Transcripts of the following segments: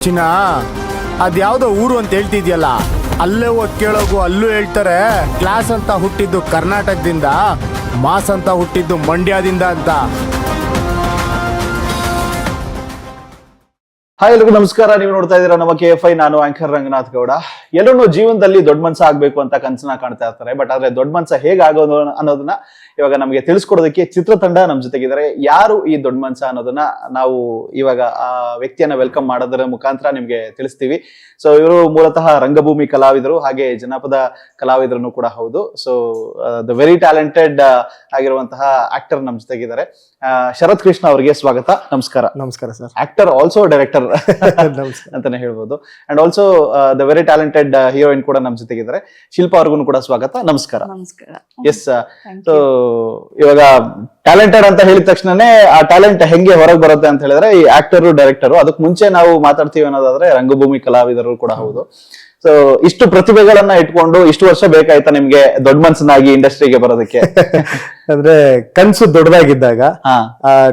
ಚಿನ್ನ ಅದ್ಯಾವುದೋ ಊರು ಅಂತ ಹೇಳ್ತಿದ್ಯಲ್ಲ, ಅಲ್ಲೇ ಹೋಗಿ ಕೇಳೋಗು. ಅಲ್ಲೂ ಹೇಳ್ತಾರೆ ಕ್ಲಾಸ್ ಅಂತ ಹುಟ್ಟಿದ್ದು ಕರ್ನಾಟಕದಿಂದ, ಮಾಸ್ ಅಂತ ಹುಟ್ಟಿದ್ದು ಮಂಡ್ಯದಿಂದ ಅಂತ. ಹಾಯ್ ಎಲ್ರಿಗೂ ನಮಸ್ಕಾರ. ನೀವು ನೋಡ್ತಾ ಇದ್ದೀರಾ ನಮ್ಮ KFI. ನಾನು ಆಂಕರ್ ರಂಗನಾಥ್ ಗೌಡ. ಎಲ್ಲರೂ ಜೀವನದಲ್ಲಿ ದೊಡ್ಡ ಮನ್ಸ ಆಗ್ಬೇಕು ಅಂತ ಕನಸನ್ನ ಕಾಣ್ತಾ ಇರ್ತಾರೆ. ಬಟ್ ಆದ್ರೆ ದೊಡ್ಡ ಮನ್ಸ ಹೇಗಾಗೋದು ಅನ್ನೋದನ್ನ ಇವಾಗ ನಮಗೆ ತಿಳಿಸ್ಕೊಡೋದಕ್ಕೆ ಚಿತ್ರತಂಡ ನಮ್ ಜೊತೆಗಿದ್ದಾರೆ. ಯಾರು ಈ ದೊಡ್ಡ ಮನ್ಸ ಅನ್ನೋದನ್ನ ನಾವು ಇವಾಗ ಆ ವ್ಯಕ್ತಿಯನ್ನ ವೆಲ್ಕಮ್ ಮಾಡೋದರ ಮುಖಾಂತರ ನಿಮ್ಗೆ ತಿಳಿಸ್ತೀವಿ. ಸೊ ಇವರು ಮೂಲತಃ ರಂಗಭೂಮಿ ಕಲಾವಿದರು, ಹಾಗೆ ಜನಪದ ಕಲಾವಿದರು ಕೂಡ ಹೌದು. ಸೊ ದ ವೆರಿ ಟ್ಯಾಲೆಂಟೆಡ್ ಆಗಿರುವಂತಹ ಆಕ್ಟರ್ ನಮ್ ಜೊತೆಗಿದ್ದಾರೆ. ಶರತ್ ಕೃಷ್ಣ ಅವರಿಗೆ ಸ್ವಾಗತ. ನಮಸ್ಕಾರ. ನಮಸ್ಕಾರ ಸರ್. ಆಕ್ಟರ್ ಆಲ್ಸೋ ಡೈರೆಕ್ಟರ್ ಅಂತಾನೆ ಹೇಳ್ಬೋದು. And also the very talented heroine ಕೂಡ ನಮ್ ಜೊತೆಗಿದ್ದಾರೆ. ಶಿಲ್ಪಾ ಅವ್ರಿಗೂ ಕೂಡ ಸ್ವಾಗತ. ನಮಸ್ಕಾರ. ಎಸ್. ಸೊ ಇವಾಗ ಟ್ಯಾಲೆಂಟೆಡ್ ಅಂತ ಹೇಳಿದ ತಕ್ಷಣನೇ ಆ ಟ್ಯಾಲೆಂಟ್ ಹೆಂಗೆ ಹೊರಗೆ ಬರುತ್ತೆ ಅಂತ ಹೇಳಿದ್ರೆ ಈ ಆಕ್ಟರ್ ಡೈರೆಕ್ಟರ್, ಅದಕ್ಕೆ ಮುಂಚೆ ನಾವು ಮಾತಾಡ್ತೀವಿ ಅನ್ನೋದಾದ್ರೆ ರಂಗಭೂಮಿ ಕಲಾವಿದರು ಕೂಡ ಹೌದು. ಸೊ ಇಷ್ಟು ಪ್ರತಿಭೆಗಳನ್ನ ಇಟ್ಕೊಂಡು ಇಷ್ಟು ವರ್ಷ ಬೇಕಾಯ್ತಾ ನಿಮ್ಗೆ ದೊಡ್ಡ ಮನ್ಸನಾಗಿ ಇಂಡಸ್ಟ್ರಿಗೆ ಬರೋದಕ್ಕೆ? ಅಂದ್ರೆ ಕನ್ಸು ದೊಡ್ಡದಾಗಿದ್ದಾಗ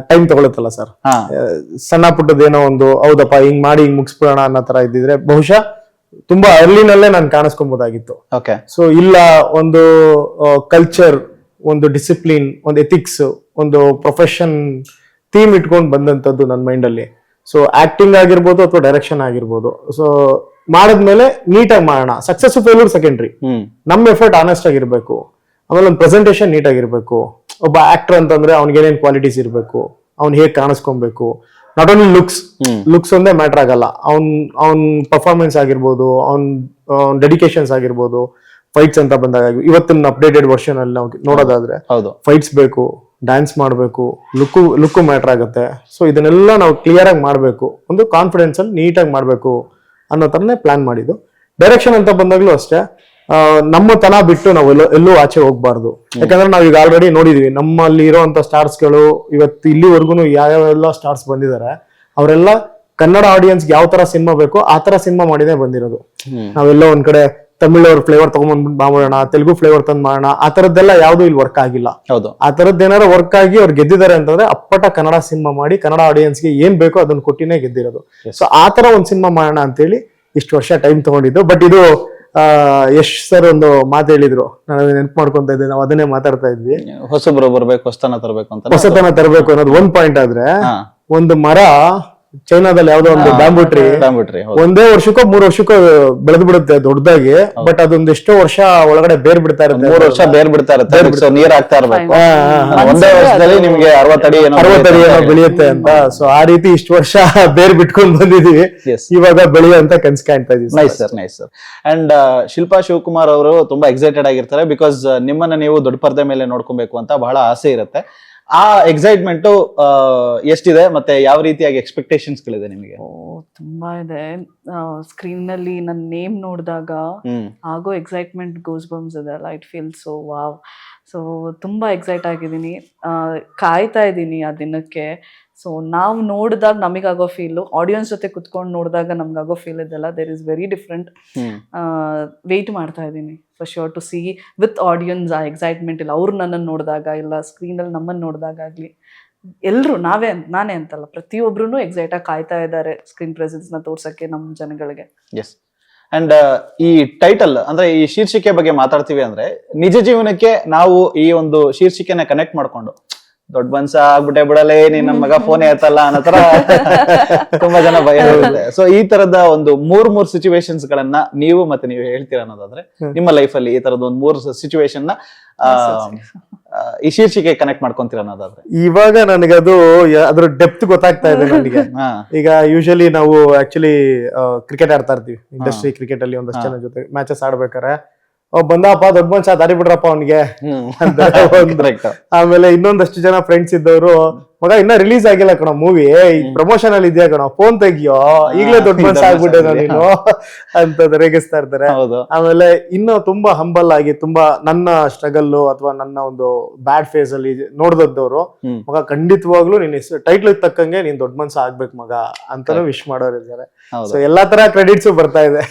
ಟೈಮ್ ತಗೊಳುತ್ತಲ್ಲ ಸರ್. ಸಣ್ಣ ಪುಟ್ಟದೇನೋ ಒಂದು ಹೌದಪ್ಪ ಹಿಂಗ್ ಮಾಡಿ ಹಿಂಗ್ ಮುಗಿಸ್ಬಿಡೋಣ ಅನ್ನೋ ತರ ಇದ್ದಿದ್ರೆ ಬಹುಶಃ ತುಂಬಾ ಅರ್ಲಿನಲ್ಲೇ ನಾನು ಕಾಣಿಸ್ಕೊಬೋದಾಗಿತ್ತು. ಸೊ ಇಲ್ಲ, ಒಂದು ಕಲ್ಚರ್, ಒಂದು ಡಿಸಿಪ್ಲಿನ್, ಒಂದು ಎಥಿಕ್ಸ್, ಒಂದು ಪ್ರೊಫೆಷನ್ ಥೀಮ್ ಇಟ್ಕೊಂಡು ಬಂದಂತದ್ದು ನನ್ನ ಮೈಂಡ್ ಅಲ್ಲಿ. ಸೊ ಆಕ್ಟಿಂಗ್ ಆಗಿರ್ಬೋದು ಅಥವಾ ಡೈರೆಕ್ಷನ್ ಆಗಿರ್ಬೋದು, ಸೊ ಮಾಡಿದ್ಮೇಲೆ ನೀಟಾಗಿ ಮಾಡೋಣ. Success failure secondary. ನಮ್ಮ ಎಫರ್ಟ್ ಆನೆಸ್ಟ್ ಆಗಿರ್ಬೇಕು. ಆಮೇಲೆ ಒಂದು ಪ್ರೆಸೆಂಟೇಶನ್ ನೀಟಾಗಿರ್ಬೇಕು. ಒಬ್ಬ ಆಕ್ಟರ್ ಅಂತಂದ್ರೆ ಅವ್ನಿಗೆ ಏನೇನ್ ಕ್ವಾಲಿಟೀಸ್ ಇರ್ಬೇಕು, ಅವ್ನ್ ಹೇಗ್ ಕಾಣಿಸ್ಕೊಬೇಕು. ನಾಟ್ ಓನ್ಲಿ ಲುಕ್ಸ್ ಒಂದೇ ಮ್ಯಾಟರ್ ಆಗಲ್ಲ. ಅವ್ನ್ ಪರ್ಫಾರ್ಮೆನ್ಸ್ ಆಗಿರ್ಬೋದು, ಅವ್ನ್ ಡೆಡಿಕೇಶನ್ಸ್ ಆಗಿರ್ಬೋದು. ಫೈಟ್ಸ್ ಅಂತ ಬಂದಾಗ ಇವತ್ತಿನ ಅಪ್ಡೇಟೆಡ್ ವರ್ಷನ್ ಅಲ್ಲಿ ನಾವು ನೋಡೋದಾದ್ರೆ ಫೈಟ್ಸ್ ಬೇಕು, ಡ್ಯಾನ್ಸ್ ಮಾಡಬೇಕು, ಲುಕ್ ಮ್ಯಾಟರ್ ಆಗುತ್ತೆ. ಸೊ ಇದನ್ನೆಲ್ಲ ನಾವು ಕ್ಲಿಯರ್ ಆಗಿ ಮಾಡ್ಬೇಕು, ಒಂದು ಕಾನ್ಫಿಡೆನ್ಸ್ ಅಲ್ಲಿ ನೀಟಾಗಿ ಮಾಡ್ಬೇಕು ಅನ್ನೋ ತರನೇ ಪ್ಲಾನ್ ಮಾಡಿದ್ದು. ಡೈರೆಕ್ಷನ್ ಅಂತ ಬಂದಾಗ್ಲೂ ಅಷ್ಟೇ, ನಮ್ಮ ತನ ಬಿಟ್ಟು ನಾವು ಎಲ್ಲೂ ಆಚೆ ಹೋಗ್ಬಾರ್ದು. ಯಾಕಂದ್ರೆ ನಾವ್ ಈಗ ಆಲ್ರೆಡಿ ನೋಡಿದೀವಿ ನಮ್ಮಲ್ಲಿ ಇರುವಂತ ಸ್ಟಾರ್ಸ್ಗಳು ಇವತ್ತು ಇಲ್ಲಿವರೆಗೂ ಯಾವ್ಯಾವೆಲ್ಲ ಸ್ಟಾರ್ಸ್ ಬಂದಿದ್ದಾರೆ, ಅವರೆಲ್ಲ ಕನ್ನಡ ಆಡಿಯನ್ಸ್ಗೆ ಯಾವ ತರ ಸಿನಿಮಾ ಬೇಕೋ ಆ ತರ ಸಿನಿಮಾ ಮಾಡಿನೇ ಬಂದಿರೋದು. ನಾವೆಲ್ಲ ಒಂದ್ ಕಡೆ ತಮಿಳ್ ಅವ್ರ ಫ್ಲೇವರ್ ತಗೊಂಡ್ಬಂದ್ ಮಾಡೋಣ, ತೆಲುಗು ಫ್ಲೇವರ್ ತಂದ್ ಮಾಡೋಣ, ಆ ತರದ್ದೆಲ್ಲ ಯಾವ್ದು ಇಲ್ಲಿ ವರ್ಕ್ ಆಗಿಲ್ಲ. ಆ ತರದ್ ಏನಾರ ವರ್ಕ್ ಆಗಿ ಅವ್ರು ಗೆದ್ದಿದ್ದಾರೆ ಅಂತಂದ್ರೆ ಅಪ್ಪಟ ಕನ್ನಡ ಸಿನಿಮಾ ಮಾಡಿ ಕನ್ನಡ ಆಡಿಯನ್ಸ್ಗೆ ಏನ್ ಬೇಕೋ ಅದನ್ನ ಕೊಟ್ಟಿನೇ ಗೆದ್ದಿರೋದು. ಸೊ ಆ ತರ ಒಂದ್ ಸಿನಿಮಾ ಮಾಡೋಣ ಅಂತೇಳಿ ಇಷ್ಟು ವರ್ಷ ಟೈಮ್ ತಗೊಂಡಿದ್ದು. ಬಟ್ ಇದು ಯಶ್ ಸರ್ ಒಂದು ಮಾತು ಹೇಳಿದ್ರು, ನಾನು ನೆನ್ಪು ಮಾಡ್ಕೊಂತ ಇದ್ದೆ, ನಾವು ಅದನ್ನೇ ಮಾತಾಡ್ತಾ ಇದ್ವಿ. ಹೊಸಬ್ರು ಬರ್ಬೇಕು, ಹೊಸತನ ತರಬೇಕು ಅಂತ. ಹೊಸತನ ತರಬೇಕು ಅನ್ನೋದು ಒಂದ್ ಪಾಯಿಂಟ್ ಆದ್ರೆ, ಒಂದು ಮರ ಚೈನಾದಲ್ಲಿ ಯಾವ್ದೋ ಒಂದು ಬ್ಯಾಂಬೂ ಟ್ರೀ ಒಂದೇ ವರ್ಷಕ್ಕೋ 3 ವರ್ಷಕ್ಕೋ ಬೆಳೆದು ಬಿಡುತ್ತೆ ದೊಡ್ಡದಾಗಿ. ಬಟ್ ಅದೊಂದು ಎಷ್ಟೋ ವರ್ಷ ಒಳಗಡೆ ಬೇರ್ ಬಿಡ್ತಾ ಇರುತ್ತೆ. 3 ವರ್ಷ ಬೇರ್ ಬಿಡ್ತಾ ಇರುತ್ತೆ, ನೀರ್ ಆಗ್ತಾ ಇರ್ಬೇಕು. ಒಂದೇ ವರ್ಷದಲ್ಲಿ ನಿಮ್ಗೆ 60 ಅಡಿ ಬೆಳೆಯುತ್ತೆ ಅಂತ. ಸೊ ಆ ರೀತಿ ಇಷ್ಟು ವರ್ಷ ಬೇರ್ ಬಿಟ್ಕೊಂಡ್ ಬಂದಿದೀವಿ, ಇವಾಗ ಬೆಳೆಯುವಂತ ಕನ್ಸ್ ಕಾಣ್ತಾ ಇದೀವಿ. Nice sir, nice sir. And Shilpa Shivakumar ಅವರು ತುಂಬಾ ಎಕ್ಸೈಟೆಡ್ ಆಗಿರ್ತಾರೆ, ಬಿಕಾಸ್ ನಿಮ್ಮನ್ನ ನೀವು ದೊಡ್ಡ ಪರದೆ ಮೇಲೆ ನೋಡ್ಕೊಬೇಕು ಅಂತ ಬಹಳ ಆಸೆ ಇರುತ್ತೆ. ಆ ಎಕ್ಸೈಟ್ಮೆಂಟ್ ಎಷ್ಟಿದೆ, ಮತ್ತೆ ಯಾವ ರೀತಿಯಾಗಿ ಎಕ್ಸ್ಪೆಕ್ಟೇಷನ್ಸ್ ಗಳಿದೆ ನಿಮಗೆ? ತುಂಬಾ ಇದೆ. ಸ್ಕ್ರೀನ್ ನಲ್ಲಿ ನನ್ನ ನೇಮ್ ನೋಡಿದಾಗ ಆಗೋ ಎಕ್ಸೈಟ್ಮೆಂಟ್, ಗೋಸ್ ಬಂಪ್ಸ್ ಇದೆಲ್ಲ, it feel so wow. So ತುಂಬಾ ಎಕ್ಸೈಟ್ ಆಗಿದ್ದೀನಿ, ಕಾಯ್ತಾ ಇದ್ದೀನಿ ಆ ದಿನಕ್ಕೆ. ಸೊ ನಾವು ನೋಡಿದಾಗ ನಮಗಾಗೋ ಫೀಲು, ಆಡಿಯನ್ಸ್ ಜೊತೆ ಕುತ್ಕೊಂಡು ನೋಡಿದಾಗ ನಮ್ಗಾಗೋ ಫೀಲ್ ಇದೆಲ್ಲ there is very different. Wait ಮಾಡ್ತಾ ಇದ್ದೀನಿ for sure to see with audience ಆ ಎಕ್ಸೈಟ್ಮೆಂಟ್. ಇಲ್ಲ ಅವ್ರು ನನ್ನನ್ನು ನೋಡಿದಾಗ, ಇಲ್ಲ ಸ್ಕ್ರೀನಲ್ಲಿ ನಮ್ಮನ್ನು ನೋಡಿದಾಗ ಆಗಲಿ, ಎಲ್ಲರೂ ನಾನೇ ಅಂತಲ್ಲ, ಪ್ರತಿಯೊಬ್ರು ಎಕ್ಸೈಟ್ ಆಗಿ ಕಾಯ್ತಾ ಇದ್ದಾರೆ ಸ್ಕ್ರೀನ್ ಪ್ರೆಸೆನ್ಸ್ ನ ತೋರ್ಸಕ್ಕೆ ನಮ್ಮ ಜನಗಳಿಗೆ. ಎಸ್. ಅಂಡ್ ಈ ಟೈಟಲ್ ಅಂದ್ರೆ ಈ ಶೀರ್ಷಿಕೆ ಬಗ್ಗೆ ಮಾತಾಡ್ತೀವಿ ಅಂದ್ರೆ, ನಿಜ ಜೀವನಕ್ಕೆ ನಾವು ಈ ಒಂದು ಶೀರ್ಷಿಕೆನ ಕನೆಕ್ಟ್ ಮಾಡ್ಕೊಂಡು ದೊಡ್ಡ ಮನ್ಸ ಆಗ್ಬಿಟ್ಟೆ ಬಿಡಲೇ ನೀನ್ ನನ್ ಮಗ ಫೋನ್ ಎತ್ತಲ್ಲ ಅನ್ನೋ ತರ ತುಂಬಾ ಜನ ಭಯ ಇರುತ್ತೆ. ಸೊ ಈ ತರದ ಒಂದು ಮೂರ್ ಸಿಚುವೇಶನ್ಸ್ ಗಳನ್ನ ನೀವು ಹೇಳ್ತೀರಾ ಅನ್ನೋದಾದ್ರೆ, ನಿಮ್ಮ ಲೈಫ್ ಅಲ್ಲಿ ಈ ತರದ ಒಂದು 3 ಸಿಚುವೇಶನ್ ನ ಈ ಶೀರ್ಷಿಕೆ ಕನೆಕ್ಟ್ ಮಾಡ್ಕೊಂತೀರ ಅನ್ನೋದಾದ್ರೆ? ಇವಾಗ ನನಗದು ಅದ್ರ ಡೆಪ್ತ್ ಗೊತ್ತಾಗ್ತಾ ಇದೆ ನನಗೆ. ಈಗ ಯೂಶಲಿ ನಾವು ಆಕ್ಚುಲಿ ಕ್ರಿಕೆಟ್ ಆಡ್ತಾ ಇರ್ತೀವಿ, ಇಂಡಸ್ಟ್ರಿ ಕ್ರಿಕೆಟ್ ಅಲ್ಲಿ ಒಂದಷ್ಟು ಜನ ಜೊತೆ ಮ್ಯಾಚಸ್ ಆಡ್ಬೇಕಾರೆ ಬಂದಪ್ಪ ದೊಡ್ಡ ಮನುಷ್ಯ ದಾರಿ ಬಿಡ್ರಪ್ಪ ಅವನಿಗೆ ಅಂತ. ಆಮೇಲೆ ಇನ್ನೊಂದಷ್ಟು ಜನ ಫ್ರೆಂಡ್ಸ್ ಇದ್ದವರು, ಮಗ ಇನ್ನ ರಿಲೀಸ್ ಆಗಿಲ್ಲ ಕಣ ಮೂವಿ, ಪ್ರಮೋಷನ್ ಅಲ್ಲಿ ಇದೆಯಾ ಕಣ, ಫೋನ್ ತೆಗಿಯೋ, ಈಗಲೇ ದೊಡ್ಡ ಮನುಷ್ಯ ಆಗ್ಬಿಟ್ಟೆ ನೀನು ಅಂತ ರೇಗಿಸ್ತಾ ಇರ್ತಾರೆ. ಆಮೇಲೆ ಇನ್ನು ತುಂಬಾ ಹಂಬಲ್ ಆಗಿ ತುಂಬಾ ನನ್ನ ಸ್ಟ್ರಗಲ್ ಅಥವಾ ನನ್ನ ಒಂದು ಬ್ಯಾಡ್ ಫೇಸ್ ಅಲ್ಲಿ ನೋಡ್ದವ್ರು, ಮಗ ಖಂಡಿತವಾಗ್ಲೂ ನೀನ್ ಟೈಟ್ಲ್ ತಕ್ಕಂಗೆ ನೀನ್ ದೊಡ್ಡ ಮನುಷ್ಯ ಆಗ್ಬೇಕು ಮಗ ಅಂತಾನು ವಿಶ್ ಮಾಡೋರು ಇದ್ದಾರೆ. ಸೊ ಎಲ್ಲಾ ತರ ಕ್ರೆಡಿಟ್ಸ್ ಬರ್ತಾ ಇದೆ.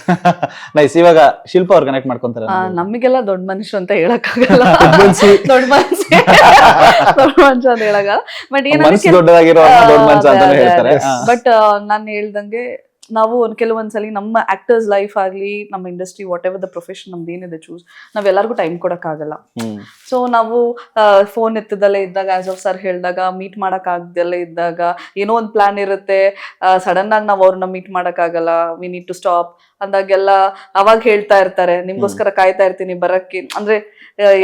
ನೈಸ್. ಇವಾಗ ಶಿಲ್ಪ ಅವ್ರು ಕನೆಕ್ಟ್ ಮಾಡ್ಕೊಂತಾರೆ. ನಮಗೆಲ್ಲ ದೊಡ್ಡ ಮನುಷ್ಯ ಅಂತ ಹೇಳಕ್ಕಾಗಲ್ಲ, ದೊಡ್ಡ ಮನುಷ್ಯ ಅಂತ ಹೇಳಕ್ಕಾಗಲ್ಲ. ಬಟ್ ದೊಡ್ಡದಾಗಿರೋ ದೊಡ್ಡ ಮನುಷ್ಯ ಅಂತಾನೆ ಹೇಳ್ತಾರೆ. ಬಟ್ ನಾನು ಹೇಳ್ದಂಗೆ ನಾವು ಕೆಲವೊಂದ್ಸಲಿ ನಮ್ಮ ಆಕ್ಟರ್ಸ್ ಲೈಫ್ ಆಗ್ಲಿ, ನಮ್ಮ industry what ever the profession ನಮ್ದು ಏನಿದೆ ಚೂಸ್, ನಾವೆಲ್ಲರಿಗೂ ಟೈಮ್ ಕೊಡಕ್ಕಾಗಲ್ಲ. ಸೊ ನಾವು ಫೋನ್ ಎತ್ತದಲ್ಲೇ ಇದ್ದಾಗ, ಆಸ್ ಆಫ್ ಸರ್ ಹೇಳಿದಾಗ, ಮೀಟ್ ಮಾಡಕ್ ಆಗದಲ್ಲೇ ಇದ್ದಾಗ, ಏನೋ ಒಂದು ಪ್ಲಾನ್ ಇರುತ್ತೆ, ಸಡನ್ ಆಗಿ ನಾವು ಅವ್ರನ್ನ ಮೀಟ್ ಮಾಡಕ್ಕಾಗಲ್ಲ, ವಿ ನೀಡ್ ಟು ಸ್ಟಾಪ್ ಅಂದಾಗೆಲ್ಲ ಅವಾಗ ಹೇಳ್ತಾ ಇರ್ತಾರೆ, ನಿಮ್ಗೋಸ್ಕರ ಕಾಯ್ತಾ ಇರ್ತೀನಿ ಬರಕ್ಕೆ, ಅಂದ್ರೆ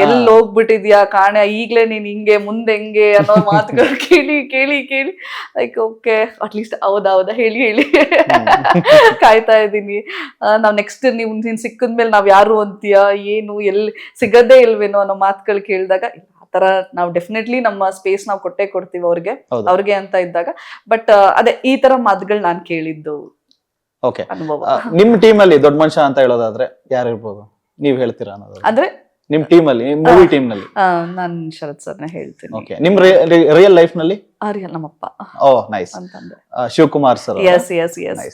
ಎಲ್ಲಿ ಹೋಗ್ಬಿಟ್ಟಿದ್ಯಾ ಕಾಣೆ, ಈಗ್ಲೇ ನೀನ್ ಹಿಂಗೆ ಮುಂದೆ ಹೆಂಗೆ ಅನ್ನೋ ಮಾತುಗಳು ಕೇಳಿ ಕೇಳಿ ಕೇಳಿ ಲೈಕ್ ಓಕೆ ಅಟ್ಲೀಸ್ಟ್ ಹೌದಾ ಹೇಳಿ ಹೇಳಿ ಕಾಯ್ತಾ ಇದ್ದೀನಿ. ನಾವ್ ನೆಕ್ಸ್ಟ್ ನೀನ್ ಸಿಕ್ಕದ್ಮೇಲೆ ನಾವ್ ಯಾರು ಅಂತೀಯಾ, ಏನು ಎಲ್ಲಿ ಸಿಗದೇ ಇಲ್ವೇನೋ ಅನ್ನೋ ಮಾತುಗಳು ಕೇಳಿದಾಗ, ಆತರ ನಾವು ಡೆಫಿನೆಟ್ಲಿ ನಮ್ಮ ಸ್ಪೇಸ್ ನಾವು ಕೊಟ್ಟೇ ಕೊಡ್ತೀವಿ ಅವ್ರಿಗೆ ಅಂತ ಇದ್ದಾಗ. ಬಟ್ ಅದೇ ಈ ತರ ಮಾತುಗಳು ನಾನ್ ಕೇಳಿದ್ದು ಓಕೆ. ಅನುಭವ. ನಿಮ್ ಟೀಮ್ ಅಲ್ಲಿ ದೊಡ್ಡ ಮನುಷ್ಯ ಅಂತ ಹೇಳೋದಾದ್ರೆ ಯಾರು ಇರ್ಬೋದು, ನೀವ್ ಹೇಳ್ತೀರಾ ಅನ್ನೋದು? ಅಂದ್ರೆ ನಿಮ್ ಟೀಮ್ ಅಲ್ಲಿ, ಮೂವಿ ಟೀಮ್ ನಲ್ಲಿ? ನಾನ್ ಶರತ್ ಸರ್ನ ಹೇಳ್ತೀನಿ. ಓಕೆ. ನಿಮ್ ರಿಯಲ್ ಲೈಫ್ ನಲ್ಲಿ? ಆರ್ಯಲ್ ನಮ್ಮಪ್ಪ. Oh nice. ಅಂತಂದ್ರೆ Shivakumar sir. Yes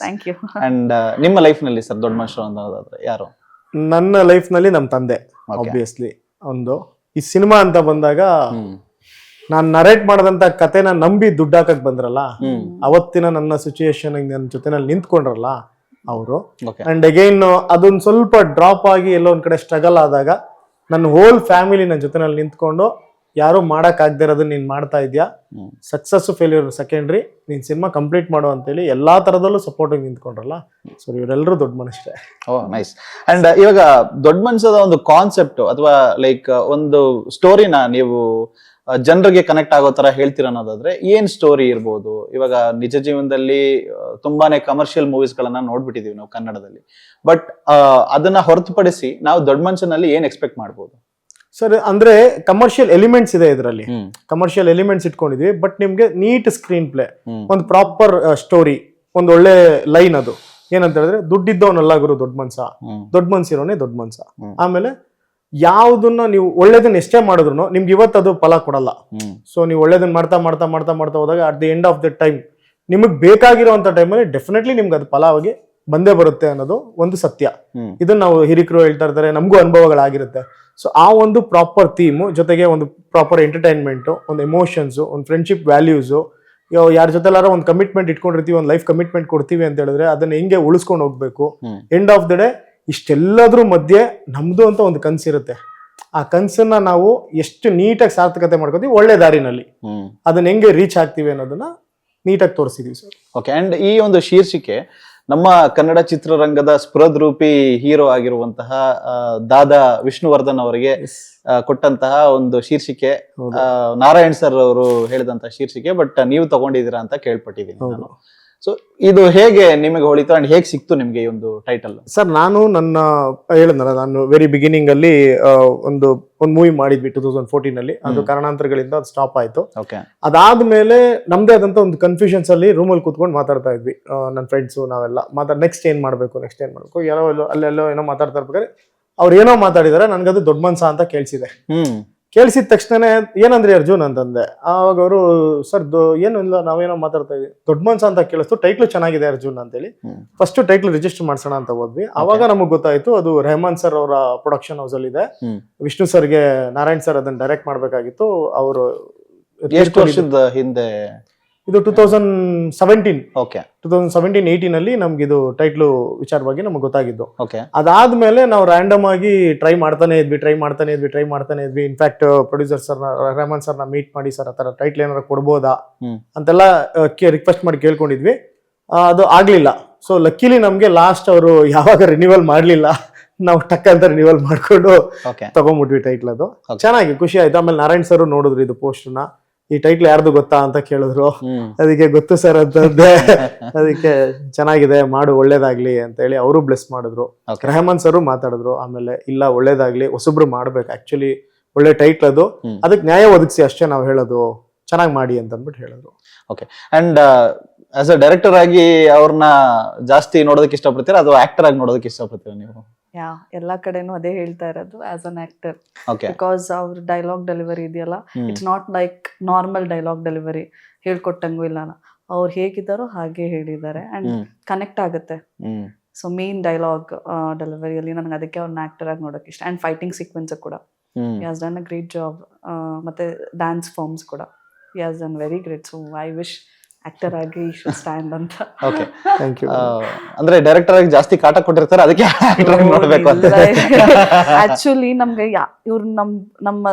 thank you. And ನಿಮ್ಮ ಲೈಫ್ ನಲ್ಲಿ ಸರ್ ದೊಡ್ಡ ಮನುಷ್ಯ ಅನ್ನೋದಾದ್ರೆ ಯಾರು? ನನ್ನ ಲೈಫ್ ನಲ್ಲಿ ನಮ್ ತಂದೆ ಆಬ್ವಿಯಸ್ಲಿ. ಒಂದು ಈ ಸಿನಿಮಾ ಅಂತ ಬಂದಾಗ ನಾನ್ ನರೇಟ್ ಮಾಡದಂತ ಕತೆನ ನಂಬಿ ದುಡ್ಡು ಹಾಕಕ್ ಬಂದ್ರಲ್ಲ, ಅವತ್ತಿನ ನನ್ನ ಸಿಚುಯೇಷನ್ ನನ್ನ ಜೊತೆನಲ್ಲಿ ನಿಂತ್ಕೊಂಡ್ರಲ್ಲ ಅವರು. ಅಂಡ್ ಅಗೈನ್ ಅದೊಂದ್ ಸ್ವಲ್ಪ ಡ್ರಾಪ್ ಆಗಿ ಎಲ್ಲೋ ಒಂದ್ ಕಡೆ ಸ್ಟ್ರಗಲ್ ಆದಾಗ ನನ್ನ ಹೋಲ್ ಫ್ಯಾಮಿಲಿ ನನ್ನ ಜೊತೆನಲ್ಲಿ ನಿಂತ್ಕೊಂಡು, ಯಾರು ಮಾಡಕ್ ಆಗದೆ ಇರೋದನ್ನ ನೀನ್ ಮಾಡ್ತಾ ಇದ್ಯಾ, ಸಕ್ಸಸ್ ಫೇಲ್ಯೂರ್ ಸೆಕೆಂಡ್ರಿ, ನೀನ್ ಸಿನಿಮಾ ಕಂಪ್ಲೀಟ್ ಮಾಡು ಅಂತೇಳಿ ಎಲ್ಲಾ ತರದಲ್ಲೂ ಸಪೋರ್ಟಿಂಗ್ ನಿಂತ್ಕೊಂಡ್ರಲ್ಲ. ಸೊ ಇವರೆಲ್ಲರೂ ದೊಡ್ಡ ಮನುಷ್ಯರೇ. ಓ ನೈಸ್. ಅಂಡ್ ಇವಾಗ ದೊಡ್ಡ ಮನುಷ್ಯದ ಒಂದು ಕಾನ್ಸೆಪ್ಟ್ ಅಥವಾ ಲೈಕ್ ಒಂದು ಸ್ಟೋರಿನ ನೀವು ಜನರಿಗೆ ಕನೆಕ್ಟ್ ಆಗೋ ತರ ಹೇಳ್ತೀರ ಅನ್ನೋದಾದ್ರೆ ಏನ್ ಸ್ಟೋರಿ ಇರ್ಬೋದು? ಇವಾಗ ನಿಜ ಜೀವನದಲ್ಲಿ ತುಂಬಾನೇ ಕಮರ್ಷಿಯಲ್ ಮೂವೀಸ್ ಗಳನ್ನ ನೋಡ್ಬಿಟ್ಟಿದೀವಿ ನಾವು ಕನ್ನಡದಲ್ಲಿ, ಬಟ್ ಅದನ್ನ ಹೊರತುಪಡಿಸಿ ನಾವು ದೊಡ್ಡ ಮನುಷ್ಯನಲ್ಲಿ ಏನ್ ಎಕ್ಸ್ಪೆಕ್ಟ್ ಮಾಡ್ಬೋದು ಸರ್? ಅಂದ್ರೆ ಕಮರ್ಷಿಯಲ್ ಎಲಿಮೆಂಟ್ಸ್ ಇದೆ ಇದರಲ್ಲಿ, ಕಮರ್ಷಿಯಲ್ ಎಲಿಮೆಂಟ್ಸ್ ಇಟ್ಕೊಂಡಿದೀವಿ, ಬಟ್ ನಿಮ್ಗೆ ನೀಟ್ ಸ್ಕ್ರೀನ್ ಪ್ಲೇ, ಒಂದು ಪ್ರಾಪರ್ ಸ್ಟೋರಿ, ಒಂದ್ ಒಳ್ಳೆ ಲೈನ್. ಅದು ಏನಂತ ಹೇಳಿದ್ರೆ, ದುಡ್ಡಿದ್ದವನಲ್ಲ ಗುರು ದೊಡ್ಡ ಮನ್ಸ, ದೊಡ್ಡ ಮನ್ಸಿರೋನೆ ದೊಡ್ಡ ಮನ್ಸ. ಆಮೇಲೆ ಯಾವ್ದನ್ನ ನೀವು ಒಳ್ಳೇದನ್ನ ಎಷ್ಟೇ ಮಾಡಿದ್ರು ನಿಮ್ಗೆ ಇವತ್ತದು ಫಲ ಕೊಡಲ್ಲ. ಸೊ ನೀವು ಒಳ್ಳೇದನ್ನ ಮಾಡ್ತಾ ಮಾಡ್ತಾ ಮಾಡ್ತಾ ಮಾಡ್ತಾ ಹೋದಾಗ at the end of the time ನಿಮಗ್ ಬೇಕಾಗಿರುವಂತ ಟೈಮಲ್ಲಿ ಡೆಫಿನೆಟ್ಲಿ ನಿಮ್ಗೆ ಅದು ಫಲವಾಗಿ ಬಂದೇ ಬರುತ್ತೆ ಅನ್ನೋದು ಒಂದು ಸತ್ಯ. ಇದನ್ನ ನಾವು ಹಿರಿಕರು ಹೇಳ್ತಾ ಇರ್ತಾರೆ, ನಮಗೂ ಅನುಭವಗಳಾಗಿರುತ್ತೆ. ಸೊ ಆ ಒಂದು ಪ್ರಾಪರ್ ಥೀಮು ಜೊತೆಗೆ ಒಂದು ಪ್ರಾಪರ್ ಎಂಟರ್ಟೈನ್ಮೆಂಟ್, ಒಂದು ಎಮೋಷನ್ಸ್, ಒಂದು ಫ್ರೆಂಡ್ಶಿಪ್ ವ್ಯಾಲ್ಯೂಸು, ಯಾರ ಜೊತೆಲಾರ ಒಂದು ಕಮಿಟ್ಮೆಂಟ್ ಇಟ್ಕೊಂಡಿರ್ತೀವಿ, ಒಂದು ಲೈಫ್ ಕಮಿಟ್ಮೆಂಟ್ ಕೊಡ್ತೀವಿ ಅಂತ ಹೇಳಿದ್ರೆ ಅದನ್ನ ಹೆಂಗೆ ಉಳಿಸ್ಕೊಂಡು ಹೋಗ್ಬೇಕು. ಎಂಡ್ ಆಫ್ ದ ಡೇ ಇಷ್ಟೆಲ್ಲದ್ರ ಮಧ್ಯೆ ನಮ್ದು ಅಂತ ಒಂದು ಕನ್ಸಿರುತ್ತೆ. ಆ ಕನ್ಸನ್ನ ನಾವು ಎಷ್ಟು ನೀಟಾಗಿ ಸಾರ್ಥಕತೆ ಮಾಡ್ಕೋತೀವಿ ಒಳ್ಳೆ ದಾರಿನಲ್ಲಿ, ಅದನ್ನ ಹೆಂಗೆ ರೀಚ್ ಆಗ್ತೀವಿ ಅನ್ನೋದನ್ನ ನೀಟಾಗಿ ತೋರಿಸಿದೀವಿ ಸರ್. ಓಕೆ. ಅಂಡ್ ಈ ಒಂದು ಶೀರ್ಷಿಕೆ ನಮ್ಮ ಕನ್ನಡ ಚಿತ್ರರಂಗದ ಸ್ಫುರದ್ರೂಪಿ ಹೀರೋ ಆಗಿರುವಂತಹ ದಾದಾ ವಿಷ್ಣುವರ್ಧನ್ ಅವರಿಗೆ ಕೊಟ್ಟಂತಹ ಒಂದು ಶೀರ್ಷಿಕೆ, ನಾರಾಯಣ್ ಸರ್ ಅವರು ಹೇಳಿದಂತಹ ಶೀರ್ಷಿಕೆ, ಬಟ್ ನೀವು ತಗೊಂಡಿದ್ದೀರಾ ಅಂತ ಕೇಳ್ಪಟ್ಟಿದ್ದೀನಿ ನಾನು. ಸೊ ಇದು ಹೇಗೆ ನಿಮಗೆ ಹೊಳಿತು ಅಂಡ್ ಹೇಗೆ ಸಿಕ್ತು ನಿಮ್ಗೆ ಈ ಒಂದು ಟೈಟಲ್? ಸರ್ ನಾನು ಹೇಳಿದ್ನಲ್ಲ, ನಾನು ವೆರಿ ಬಿಗಿನಿಂಗ್ ಅಲ್ಲಿ ಒಂದು ಮೂವಿ ಮಾಡಿದ್ವಿ 2014 ಅಲ್ಲಿ. ಅದು ಕಾರಣಾಂತರಗಳಿಂದ ಅದು ಸ್ಟಾಪ್ ಆಯ್ತು. ಅದಾದ್ಮೇಲೆ ನಮ್ದೇ ಆದಂತ ಒಂದು ಕನ್ಫ್ಯೂಷನ್ಸ್ ಅಲ್ಲಿ ರೂಮಲ್ಲಿ ಕೂತ್ಕೊಂಡು ಮಾತಾಡ್ತಾ ಇದ್ವಿ, ನನ್ನ ಫ್ರೆಂಡ್ಸು ನಾವೆಲ್ಲ ನೆಕ್ಸ್ಟ್ ಏನ್ ಮಾಡ್ಬೇಕು ಯಾರೋ ಅಲ್ಲೆಲ್ಲೋ ಏನೋ ಮಾತಾಡ್ತಾ ಇರ್ಬೇಕಾದ್ರೆ ಅವ್ರು ಏನೋ ಮಾತಾಡಿದಾರೆ, ನನ್ಗದು ದೊಡ್ಡ ಮನ್ಸ ಅಂತ ಕೇಳಿಸಿದ ತಕ್ಷಣ ಏನಂದ್ರಿ ಅರ್ಜುನ್ ಅಂತಂದೆ. ಆವಾಗ ಅವರು, ಸರ್ ಏನು ಇಲ್ಲ, ನಾವೇನೋ ಮಾತಾಡ್ತಾ ಇದ್ವಿ, ದೊಡ್ಡ ಮನ್ಸ ಅಂತ ಕೇಳಿಸ್ತು, ಟೈಟ್ಲು ಚೆನ್ನಾಗಿದೆ ಅರ್ಜುನ್ ಅಂತೇಳಿ ಫಸ್ಟ್ ಟೈಟ್ಲ್ ರಿಜಿಸ್ಟರ್ ಮಾಡ್ಸೋಣ ಅಂತ ಹೋದ್ವಿ. ಅವಾಗ ನಮಗ್ ಗೊತ್ತಾಯ್ತು ಅದು ರೆಹಮಾನ್ ಸರ್ ಅವರ ಪ್ರೊಡಕ್ಷನ್ ಹೌಸ್ ಅಲ್ಲಿ ಇದೆ, ವಿಷ್ಣು ಸರ್ಗೆ ನಾರಾಯಣ್ ಸರ್ ಅದನ್ನ ಡೈರೆಕ್ಟ್ ಮಾಡ್ಬೇಕಾಗಿತ್ತು. ಅವರು ಎಷ್ಟು ವರ್ಷದ ಹಿಂದೆ ಇದು 2017-18 ಅಲ್ಲಿ ನಮ್ಗೆ ಇದು ಟೈಟ್ಲು ವಿಚಾರವಾಗಿ ನಮ್ಗೆ ಗೊತ್ತಾಗಿದ್ದು. ಅದಾದ್ಮೇಲೆ ನಾವು ರ್ಯಾಂಡಮ್ ಆಗಿ ಟ್ರೈ ಮಾಡ್ತಾನೆ ಇದ್ವಿ. ಇನ್ಫ್ಯಾಕ್ಟ್ ಪ್ರೊಡ್ಯೂಸರ್ ಸರ್ ರೆಹಮಾನ್ ಸರ್ನ ಮೀಟ್ ಮಾಡಿ, ಸರ್ ಆತರ ಟೈಟ್ಲ್ ಏನಾರ ಕೊಡ್ಬೋದಾ ಅಂತೆಲ್ಲ ರಿಕ್ವೆಸ್ಟ್ ಮಾಡಿ ಕೇಳ್ಕೊಂಡಿದ್ವಿ. ಅದು ಆಗ್ಲಿಲ್ಲ. ಸೊ ಲಕ್ಕಿಲಿ ನಮ್ಗೆ ಲಾಸ್ಟ್ ಅವರು ಯಾವಾಗ ರಿನ್ಯೂವಲ್ ಮಾಡ್ಲಿಲ್ಲ, ನಾವು ಟಕ್ ಅಂತ ರಿನ್ಯೂವಲ್ ಮಾಡ್ಕೊಂಡು ತಗೊಂಡ್ಬಿಟ್ವಿ ಟೈಟ್ಲ್. ಅದು ಚೆನ್ನಾಗಿ ಖುಷಿ ಆಯ್ತು. ಆಮೇಲೆ ನಾರಾಯಣ್ ಸರ್ ನೋಡಿದ್ರು ಇದು ಪೋಸ್ಟ್ನ, ಈ ಟೈಟ್ಲ್ ಯಾರ್ದು ಗೊತ್ತಾ ಅಂತ ಕೇಳಿದ್ರು. ಅದಕ್ಕೆ ಗೊತ್ತು ಸರ್ ಅಂತಂದೆ. ಅದಕ್ಕೆ ಚೆನ್ನಾಗಿದೆ, ಮಾಡು ಒಳ್ಳೇದಾಗ್ಲಿ ಅಂತ ಹೇಳಿ ಅವರು ಬ್ಲೆಸ್ ಮಾಡಿದ್ರು. ರೆಹಮಾನ್ ಸರ್ ಮಾತಾಡಿದ್ರು. ಆಮೇಲೆ ಇಲ್ಲ ಒಳ್ಳೇದಾಗ್ಲಿ, ಹೊಸಬ್ರು ಮಾಡ್ಬೇಕು, ಆಕ್ಚುಲಿ ಒಳ್ಳೆ ಟೈಟ್ಲ್ ಅದು, ಅದಕ್ಕೆ ನ್ಯಾಯ ಒದಗಿಸಿ ಅಷ್ಟೇ ನಾವು ಹೇಳೋದು, ಚೆನ್ನಾಗಿ ಮಾಡಿ ಅಂತ ಅಂದ್ಬಿಟ್ಟು ಹೇಳಿದ್ರು. Okay. And as a director ಆಗಿ ಅವ್ರನ್ನ ಜಾಸ್ತಿ ನೋಡೋದಕ್ಕೆ ಇಷ್ಟಪಡ್ತೀರಾ ಅಥವಾ ಆಕ್ಟರ್ ಆಗಿ ನೋಡೋದಕ್ಕೆ ಇಷ್ಟಪಡ್ತೀರಾ ನೀವು? ಎಲ್ಲಾ ಕಡೆನೂ ಅದೇ ಹೇಳ್ತಾ ಇರೋದು, ಆಸ್ ಅನ್ ಆಕ್ಟರ್. ಬಿಕಾಸ್ ಅವ್ರ ಡೈಲಾಗ್ ಡೆಲಿವರಿ ಇದೆಯಲ್ಲ, it's not like normal dialogue delivery ಹೇಳ್ಕೊಟ್ಟಂಗೂ ಇಲ್ಲ, ಅವ್ರು ಹೇಗಿದ್ದಾರೋ ಹಾಗೆ ಹೇಳಿದ್ದಾರೆ ಅಂಡ್ ಕನೆಕ್ಟ್ ಆಗುತ್ತೆ. ಸೊ ಮೇನ್ ಡೈಲಾಗ್ ಡೆಲಿವರಿಯಲ್ಲಿ ನನಗೆ ಅದಕ್ಕೆ ಅವ್ರನ್ನ ಆಕ್ಟರ್ ಆಗಿ ನೋಡೋಕೆ ಇಷ್ಟ. ಅಂಡ್ ಫೈಟಿಂಗ್ ಸೀಕ್ವೆನ್ಸ್ ಕೂಡ he has done a great job. ಮತ್ತೆ ಡ್ಯಾನ್ಸ್ ಫಾರ್ಮ್ಸ್ ಕೂಡ he has done very great. So I wish actor ಆಗಿ ಸ್ಟ್ಯಾಂಡ್ ಅಂತ. Okay, thank you. ಅಂದ್ರೆ ಡೈರೆಕ್ಟರ್ ಆಗಿ ಜಾಸ್ತಿ ಕಾಟ ಕೊಟ್ಟಿರ್ತಾರೆ, ಅದಕ್ಕೆ actor ಆಗಿ ನೋಡ್ಬೇಕು ಅಂತ. ಆಕ್ಚುಲಿ ನಮ್ಗೆ ಇವ್ರು ನಮ್ಮ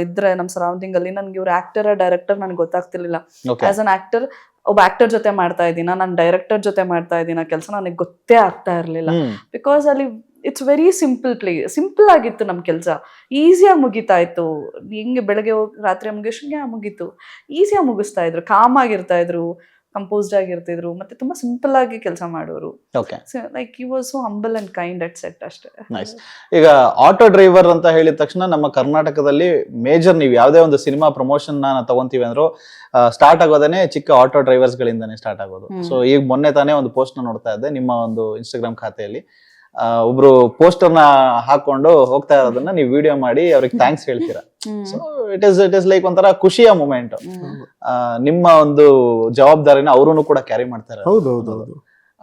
ಇದ್ರೆ ನಮ್ ಸರೌಂಡಿಂಗ್ ಅಲ್ಲಿ ನನ್ಗೆ ಇವ್ರು ಆಕ್ಟರ್ ಡೈರೆಕ್ಟರ್ ನನ್ಗೆ ಗೊತ್ತಾಗ್ತಿರ್ಲಿಲ್ಲ. Okay. ಆಸ್ ಅನ್ ಆಕ್ಟರ್ ಒಬ್ಬ ಆಕ್ಟರ್ ಜೊತೆ ಮಾಡ್ತಾ ಇದ್ದೀನ, ನಾನು ಡೈರೆಕ್ಟರ್ ಜೊತೆ ಮಾಡ್ತಾ ಇದ್ದೀನ ಕೆಲಸ ನನಗೆ ಗೊತ್ತೇ ಆಗ್ತಾ ಇರ್ಲಿಲ್ಲ. ಬಿಕಾಸ್ ಅಲ್ಲಿ ಇಟ್ಸ್ ವೆರಿ ಸಿಂಪಲ್ ಆಗಿತ್ತು ನಮ್ ಕೆಲಸ, ಈಸಿಯಾಗಿ ಮುಗಿತಾ ಇತ್ತು. ಹಿಂಗೆ ಬೆಳಗ್ಗೆ ಹೋಗಿ ರಾತ್ರಿ ಮುಗಿಸ್ಗೆ ಮುಗೀತು, ಈಸಿಯಾಗಿ ಮುಗಿಸ್ತಾ ಇದ್ರು, ಕಾಮ್ ಆಗಿರ್ತಾ ಇದ್ರು, ಕಂಪೋಸ್ಡ್ ಆಗಿರ್ತಿದ್ರು, ಮತ್ತೆ ತುಂಬಾ ಸಿಂಪಲ್ ಆಗಿ ಕೆಲಸ ಮಾಡೋರು. Okay, like you was so humble and kind at set ಅಷ್ಟೇ. ನೈಸ್. ಈಗ ಆಟೋ ಡ್ರೈವರ್ ಅಂತ ಹೇಳಿದ ತಕ್ಷಣ ನಮ್ಮ ಕರ್ನಾಟಕದಲ್ಲಿ ಮೇಜರ್ ನೀವು ಯಾವುದೇ ಒಂದು ಸಿನಿಮಾ ಪ್ರಮೋಷನ್ ತಗೊಂತೀವಿ ಅಂದ್ರೂ ಸ್ಟಾರ್ಟ್ ಆಗೋದೇನೆ ಚಿಕ್ಕ ಆಟೋ ಡ್ರೈವರ್ಸ್ ಗಳಿಂದಾನೇ ಸ್ಟಾರ್ಟ್ ಆಗೋದು. ಸೊ ಈಗ ಮೊನ್ನೆ ತಾನೇ ಒಂದು ಪೋಸ್ಟ್ ನ ನೋಡ್ತಾ ಇದ್ದೆ ನಿಮ್ಮ ಒಂದು ಇನ್ಸ್ಟಾಗ್ರಾಮ್ ಖಾತೆಯಲ್ಲಿ. ಒಬ್ರು ಪೋಸ್ಟರ್ ನ ಹಾಕೊಂಡು ಹೋಗ್ತಾ ಇರೋದನ್ನ ನೀವು ವಿಡಿಯೋ ಮಾಡಿ ಅವ್ರಿಗೆ ಥ್ಯಾಂಕ್ಸ್ ಹೇಳ್ತೀರಾ. ಸೊ ಇಟ್ ಇಸ್ ಲೈಕ್ ಒಂಥರ ಖುಷಿಯ ಮೂಮೆಂಟ್. ನಿಮ್ಮ ಒಂದು ಜವಾಬ್ದಾರಿನ ಅವರು ಕೂಡ ಕ್ಯಾರಿ ಮಾಡ್ತಾರೆ. ಹೌದು.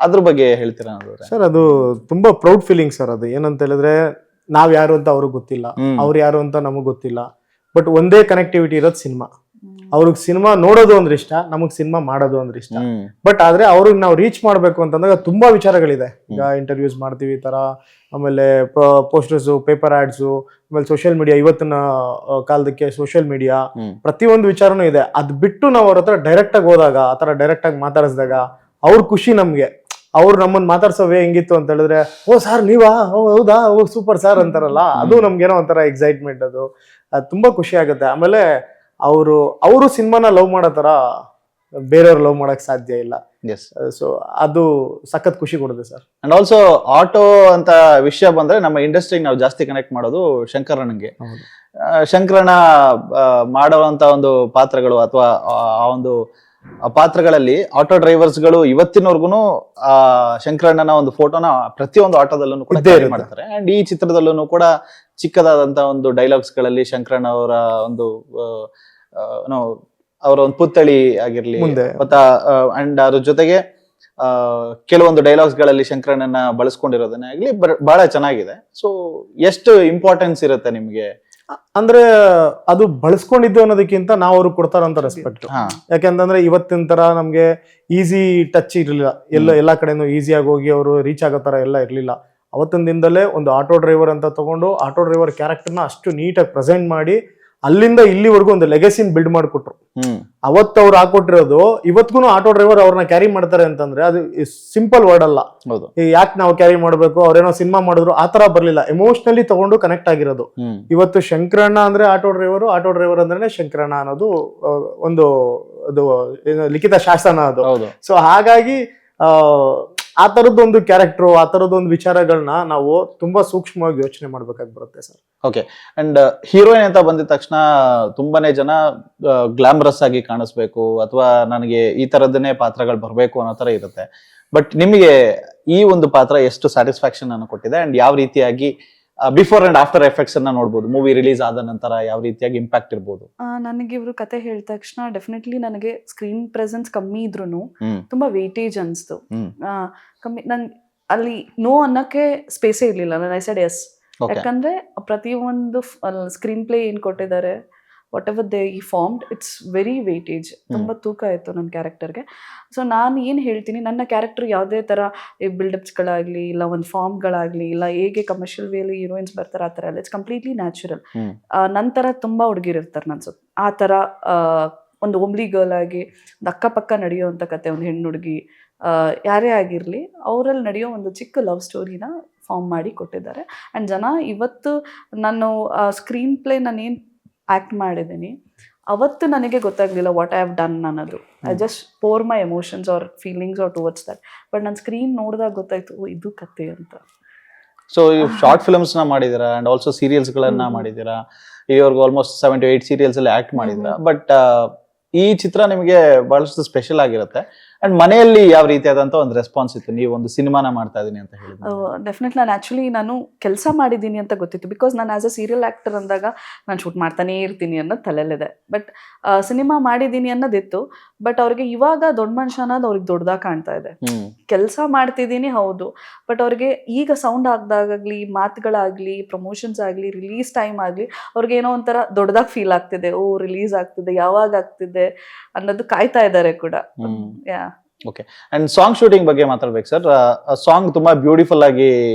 ಅದ್ರ ಬಗ್ಗೆ ಹೇಳ್ತೀರಾ ಸರ್? ಅದು ತುಂಬಾ ಪ್ರೌಡ್ ಫೀಲಿಂಗ್ ಸರ್. ಅದು ಏನಂತ ಹೇಳಿದ್ರೆ ನಾವ್ ಯಾರು ಅಂತ ಅವ್ರಿಗೆ ಗೊತ್ತಿಲ್ಲ, ಅವ್ರು ಯಾರು ಅಂತ ನಮಗ್ ಗೊತ್ತಿಲ್ಲ, ಬಟ್ ಒಂದೇ ಕನೆಕ್ಟಿವಿಟಿ ಇರೋದು ಸಿನಿಮಾ. ಅವ್ರಿಗೆ ಸಿನಿಮಾ ನೋಡೋದು ಅಂದ್ರೆ ಇಷ್ಟ, ನಮಗ್ ಸಿನಿಮಾ ಮಾಡೋದು ಅಂದ್ರೆ ಇಷ್ಟ. ಬಟ್ ಆದ್ರೆ ಅವ್ರಿಗೆ ನಾವು ರೀಚ್ ಮಾಡ್ಬೇಕು ಅಂತಂದಾಗ ತುಂಬಾ ವಿಚಾರಗಳಿದೆ. ಈಗ ಇಂಟರ್ವ್ಯೂಸ್ ಮಾಡ್ತೀವಿ ಈ ತರ, ಆಮೇಲೆ ಪೋಸ್ಟರ್ಸ್, ಪೇಪರ್ ಆಡ್ಸ್, ಆಮೇಲೆ ಸೋಷಿಯಲ್ ಮೀಡಿಯಾ. ಇವತ್ತಿನ ಕಾಲದಕ್ಕೆ ಸೋಷಿಯಲ್ ಮೀಡಿಯಾ ಪ್ರತಿಯೊಂದು ವಿಚಾರನೂ ಇದೆ. ಅದ್ ಬಿಟ್ಟು ನಾವು ಅವ್ರ ಹತ್ರ ಡೈರೆಕ್ಟ್ ಆಗಿ ಹೋದಾಗ, ಆತರ ಡೈರೆಕ್ಟ್ ಆಗಿ ಮಾತಾಡಿಸಿದಾಗ ಅವ್ರ ಖುಷಿ ನಮ್ಗೆ. ಅವ್ರು ನಮ್ಮನ್ನ ಮಾತಾಡ್ಸೋ ವೇ ಹೆಂಗಿತ್ತು ಅಂತ ಹೇಳಿದ್ರೆ, ಓ ಸಾರ್ ನೀವಾ, ಹೌದಾ, ಓ ಸೂಪರ್ ಸಾರ್ ಅಂತಾರಲ್ಲ, ಅದು ನಮ್ಗೇನೋ ಒಂಥರ ಎಕ್ಸೈಟ್ಮೆಂಟ್. ಅದು ತುಂಬಾ ಖುಷಿ ಆಗುತ್ತೆ. ಆಮೇಲೆ ಅವರು ಸಿನಿಮಾನ ಲವ್ ಮಾಡೋ ತರ ಬೇರೆಯವ್ರು ಲವ್ ಮಾಡಕ್ ಸಾಧ್ಯ ಇಲ್ಲ. ಸೊ ಅದು ಸಖತ್ ಖುಷಿ ಕೊಡುತ್ತೆ ಸರ್. ಅಂಡ್ ಆಲ್ಸೋ ಆಟೋ ಅಂತ ವಿಷಯ ಬಂದ್ರೆ ನಮ್ಮ ಇಂಡಸ್ಟ್ರಿಗೆ ನಾವು ಜಾಸ್ತಿ ಕನೆಕ್ಟ್ ಮಾಡೋದು ಶಂಕರಣ್ಣಂಗೆ. ಶಂಕರಣ್ಣ ಮಾಡುವಂತ ಒಂದು ಪಾತ್ರಗಳು ಅಥವಾ ಆ ಒಂದು ಪಾತ್ರಗಳಲ್ಲಿ ಆಟೋ ಡ್ರೈವರ್ಸ್ ಗಳು ಇವತ್ತಿನವರೆಗೂ ಶಂಕರಣ್ಣನ ಒಂದು ಫೋಟೋನ ಪ್ರತಿಯೊಂದು ಆಟೋದಲ್ಲೂ ಕೂಡ ಕ್ಯಾರಿ ಮಾಡ್ತಾರೆ. ಅಂಡ್ ಈ ಚಿತ್ರದಲ್ಲೂ ಕೂಡ ಚಿಕ್ಕದಾದಂತ ಒಂದು ಡೈಲಾಗ್ಸ್ ಗಳಲ್ಲಿ ಶಂಕರಣ್ಣ ಅವರ ಒಂದು ಅವರ ಒಂದು ಪುತ್ಥಳಿ ಆಗಿರ್ಲಿ, ಅಂಡ್ ಅದ್ರ ಜೊತೆಗೆ ಕೆಲವೊಂದು ಡೈಲಾಗ್ಸ್ ಗಳಲ್ಲಿ ಶಂಕರಣ್ಣನ ಬಳಸ್ಕೊಂಡಿರೋದನ್ನೇ ಆಗ್ಲಿ ಬಹಳ ಚೆನ್ನಾಗಿದೆ. ಸೊ ಎಷ್ಟು ಇಂಪಾರ್ಟೆನ್ಸ್ ಇರುತ್ತೆ ನಿಮ್ಗೆ? ಅಂದ್ರೆ ಅದು ಬಳಸ್ಕೊಂಡಿದ್ದು ಅನ್ನೋದಕ್ಕಿಂತ ನಾವು ಅವ್ರಿಗೆ ಕೊಡ್ತಾರಂತ ರೆಸ್ಪೆಕ್ಟ್. ಯಾಕೆಂತಂದ್ರೆ ಇವತ್ತಿನ ತರ ನಮ್ಗೆ ಈಸಿ ಟಚ್ ಇರ್ಲಿಲ್ಲ, ಎಲ್ಲಾ ಕಡೆನೂ ಈಸಿಯಾಗಿ ಹೋಗಿ ಅವರು ರೀಚ್ ಆಗೋ ತರ ಎಲ್ಲ ಇರ್ಲಿಲ್ಲ. ಅವತ್ತಿನ ದಿನದಲ್ಲೇ ಒಂದು ಆಟೋ ಡ್ರೈವರ್ ಅಂತ ತಗೊಂಡು ಆಟೋ ಡ್ರೈವರ್ ಕ್ಯಾರೆಕ್ಟರ್ನ ಅಷ್ಟು ನೀಟಾಗಿ ಪ್ರೆಸೆಂಟ್ ಮಾಡಿ ಅಲ್ಲಿಂದ ಇಲ್ಲಿವರೆಗೂ ಒಂದು ಲೆಗಸಿನ್ ಬಿಲ್ಡ್ ಮಾಡಿಕೊಟ್ರು. ಅವತ್ತು ಅವ್ರು ಹಾಕೊಟ್ಟಿರೋದು ಇವತ್ತಿಗೂ ಆಟೋ ಡ್ರೈವರ್ ಅವ್ರನ್ನ ಕ್ಯಾರಿ ಮಾಡ್ತಾರೆ ಅಂತಂದ್ರೆ ಅದು ಸಿಂಪಲ್ ವರ್ಡ್ ಅಲ್ಲ. ಯಾಕೆ ನಾವು ಕ್ಯಾರಿ ಮಾಡ್ಬೇಕು, ಅವ್ರೇನೋ ಸಿನಿಮಾ ಮಾಡಿದ್ರು ಆತರ ಬರ್ಲಿಲ್ಲ, ಎಮೋಷನಲಿ ತಗೊಂಡು ಕನೆಕ್ಟ್ ಆಗಿರೋದು. ಇವತ್ತು ಶಂಕರಣ್ಣ ಅಂದ್ರೆ ಆಟೋ ಡ್ರೈವರ್ ಅಂದ್ರೆ ಶಂಕರಣ್ಣ ಅನ್ನೋದು ಒಂದು ಅದು ಲಿಖಿತ ಶಾಸನ ಅದು. ಸೊ ಹಾಗಾಗಿ ಆ ತರದೊಂದು ಕ್ಯಾರೆಕ್ಟರ್, ಆ ತರದೊಂದು ವಿಚಾರಗಳನ್ನ ನಾವು ತುಂಬಾ ಸೂಕ್ಷ್ಮವಾಗಿ ಯೋಚನೆ ಮಾಡ್ಬೇಕಾಗಿ ಬರುತ್ತೆ ಸರ್. ಓಕೆ. ಅಂಡ್ ಹೀರೋಯಿನ್ ಅಂತ ಬಂದಿದ ತಕ್ಷಣ ತುಂಬಾನೇ ಜನ ಗ್ಲಾಮರಸ್ ಆಗಿ ಕಾಣಿಸ್ಬೇಕು ಅಥವಾ ನನಗೆ ಈ ತರದನ್ನೇ ಪಾತ್ರಗಳು ಬರ್ಬೇಕು ಅನ್ನೋ ತರ ಇರುತ್ತೆ. ಬಟ್ ನಿಮಗೆ ಈ ಒಂದು ಪಾತ್ರ ಎಷ್ಟು ಸ್ಯಾಟಿಸ್ಫ್ಯಾಕ್ಷನ್ ಅನ್ನು ಕೊಟ್ಟಿದೆ ಅಂಡ್ ಯಾವ ರೀತಿಯಾಗಿ ಬಿಫೋರ್ ಅಂಡ್ ಆಫ್ಟರ್ ಎಫೆಕ್ಟ್ಸ್ ಅನ್ನ ನೋಡ್ಬೋದು, ಮೂವಿ ರಿಲೀಸ್ ಆದ ನಂತರ ಯಾವ ರೀತಿಯಾಗಿ ಇಂಪ್ಯಾಕ್ಟ್ ಇರ್ಬೋದು? ನನಗೆ ಇವರು ಕತೆ ಹೇಳಿದ ತಕ್ಷಣ ಡೆಫಿನೆಟ್ಲಿ ನನಗೆ ಸ್ಕ್ರೀನ್ ಪ್ರೆಸೆನ್ಸ್ ಕಮ್ಮಿ ಇದ್ರೂ ತುಂಬಾ ವೇಟೇಜ್ ಅನ್ಸ್ತು. ಕಮ್ಮಿ, ನನ್ ಅಲ್ಲಿ ನೋ ಅನ್ನಕ್ಕೆ ಸ್ಪೇಸೇ ಇರ್ಲಿಲ್ಲ. ನಾನು ಐ ಸೆಡ್ ಎಸ್. ಯಾಕಂದ್ರೆ ಪ್ರತಿಯೊಂದು ಸ್ಕ್ರೀನ್ ಪ್ಲೇ ಏನ್ ಕೊಟ್ಟಿದ್ದಾರೆ, what ever they formed, it's very weightage, ತುಂಬಾ ತೂಕ ಆಯ್ತು ನನ್ನ ಕ್ಯಾರೆಕ್ಟರ್ಗೆ. ಸೊ ನಾನು ಏನು ಹೇಳ್ತೀನಿ, ನನ್ನ ಕ್ಯಾರೆಕ್ಟರ್ ಯಾವುದೇ ಥರ ಬಿಲ್ಡಪ್ಸ್ಗಳಾಗಲಿ ಇಲ್ಲ ಒಂದು ಫಾರ್ಮ್ಗಳಾಗಲಿ ಇಲ್ಲ ಹೇಗೆ ಕಮರ್ಷಿಯಲ್ ವೇಲಿ ಹೀರೋಯಿನ್ಸ್ ಬರ್ತಾರೆ ಆ ಥರ ಅಲ್ಲ, ಇಟ್ಸ್ ಕಂಪ್ಲೀಟ್ಲಿ ನ್ಯಾಚುರಲ್. ನನ್ನ ಥರ ತುಂಬ ಹುಡುಗಿರಿರ್ತಾರೆ ನನ್ನ ಸುತ್ತ. ಆ ಥರ ಒಂದು ಓಮ್ಲಿ ಗರ್ಲ್ ಆಗಿ ಒಂದು ಅಕ್ಕಪಕ್ಕ ನಡೆಯುವಂಥ ಕತೆ, ಒಂದು ಹೆಣ್ಣು ಹುಡುಗಿ ಯಾರೇ ಆಗಿರಲಿ ಅವರಲ್ಲಿ ನಡೆಯೋ ಒಂದು ಚಿಕ್ಕ ಲವ್ ಸ್ಟೋರಿನ ಫಾರ್ಮ್ ಮಾಡಿ ಕೊಟ್ಟಿದ್ದಾರೆ. ಆ್ಯಂಡ್ ಜನ ಇವತ್ತು ನಾನು ಸ್ಕ್ರೀನ್ ಪ್ಲೇ ನಾನು ಏನು ಆ್ಯಕ್ಟ್ ಮಾಡಿದ್ದೀನಿ ಅವತ್ತು ನನಗೆ ಗೊತ್ತಾಗಲಿಲ್ಲ ವಾಟ್ ಐ ಹ್ಯಾವ್ ಡನ್ ಅನ್ನೋದು. I just pour my emotions or feelings or towards that. But ನಾನು ಸ್ಕ್ರೀನ್ ನೋಡಿದಾಗ ಗೊತ್ತಾಯ್ತು, ಓ ಇದು ಕತೆ ಅಂತ. ಸೊ ಈ ಶಾರ್ಟ್ ಫಿಲ್ಮ್ಸ್ ನ ಮಾಡಿದೀರಾ ಅಂಡ್ ಆಲ್ಸೋ ಸೀರಿಯಲ್ಸ್ ಗಳನ್ನ ಮಾಡಿದೀರಾ. ಇಲ್ಲಿವರೆಗೂ ಆಲ್ಮೋಸ್ಟ್ 7 to 8 ಸೀರಿಯಲ್ಸ್ ಅಲ್ಲಿ ಆಕ್ಟ್ ಮಾಡಿದೀರಾ. ಬಟ್ ಈ ಚಿತ್ರ ನಿಮಗೆ ಬಹಳಷ್ಟು ಸ್ಪೆಷಲ್ ಆಗಿರುತ್ತೆ. ಅಂಡ್ ಮನೆಯಲ್ಲಿ ಯಾವ ರೀತಿಯಾದಂತ ಒಂದು ರೆಸ್ಪಾನ್ಸ್ ಇತ್ತು, ನೀವು ಒಂದು ಸಿನಿಮಾನ ಮಾಡ್ತಾ ಇದೀನಿ ಅಂತ ಹೇಳಿದ್ರು? ಡೆಫಿನೆಟ್ ನಾನು ಕೆಲಸ ಮಾಡಿದ್ದೀನಿ ಅಂತ ಗೊತ್ತಿತ್ತು. ಬಿಕಾಸ್ ನಾನು ಆಸ್ ಅ ಸೀರಿಯಲ್ ಆ್ಯಕ್ಟರ್ ಅಂದಾಗ ನಾನು ಶೂಟ್ ಮಾಡ್ತಾನೇ ಇರ್ತೀನಿ ಅನ್ನೋದು ತಲೆಯಲ್ಲಿದೆ. ಬಟ್ ಸಿನಿಮಾ ಮಾಡಿದ್ದೀನಿ ಅನ್ನೋದಿತ್ತು. ಬಟ್ ಅವ್ರಿಗೆ ಇವಾಗ ದೊಡ್ಡ ಮನುಷ್ಯ ಅನ್ನೋದು ಅವ್ರಿಗೆ ದೊಡ್ಡದಾಗಿ ಕಾಣ್ತಾ ಇದೆ. ಕೆಲಸ ಮಾಡ್ತಿದ್ದೀನಿ ಹೌದು, ಬಟ್ ಅವ್ರಿಗೆ ಈಗ ಸೌಂಡ್ ಆಗ್ದಾಗಲಿ, ಮಾತುಗಳಾಗ್ಲಿ, ಪ್ರಮೋಷನ್ಸ್ ಆಗಲಿ, ರಿಲೀಸ್ ಟೈಮ್ ಆಗಲಿ, ಅವ್ರಿಗೆ ಏನೋ ಒಂಥರ ದೊಡ್ಡದಾಗಿ ಫೀಲ್ ಆಗ್ತಿದೆ. ಓ ರಿಲೀಸ್ ಆಗ್ತಿದೆ, ಯಾವಾಗ ಆಗ್ತಿದೆ ಅನ್ನೋದು ಕಾಯ್ತಾ ಇದ್ದಾರೆ ಕೂಡ. ಓಕೆ. ಅಂಡ್ ಸಾಂಗ್ ಶೂಟಿಂಗ್ ಬಗ್ಗೆ ಮಾತಾಡ್ಬೇಕು ಸರ್. ಸಾಂಗ್ ತುಂಬಾ ಬ್ಯೂಟಿಫುಲ್ ಆಗಿ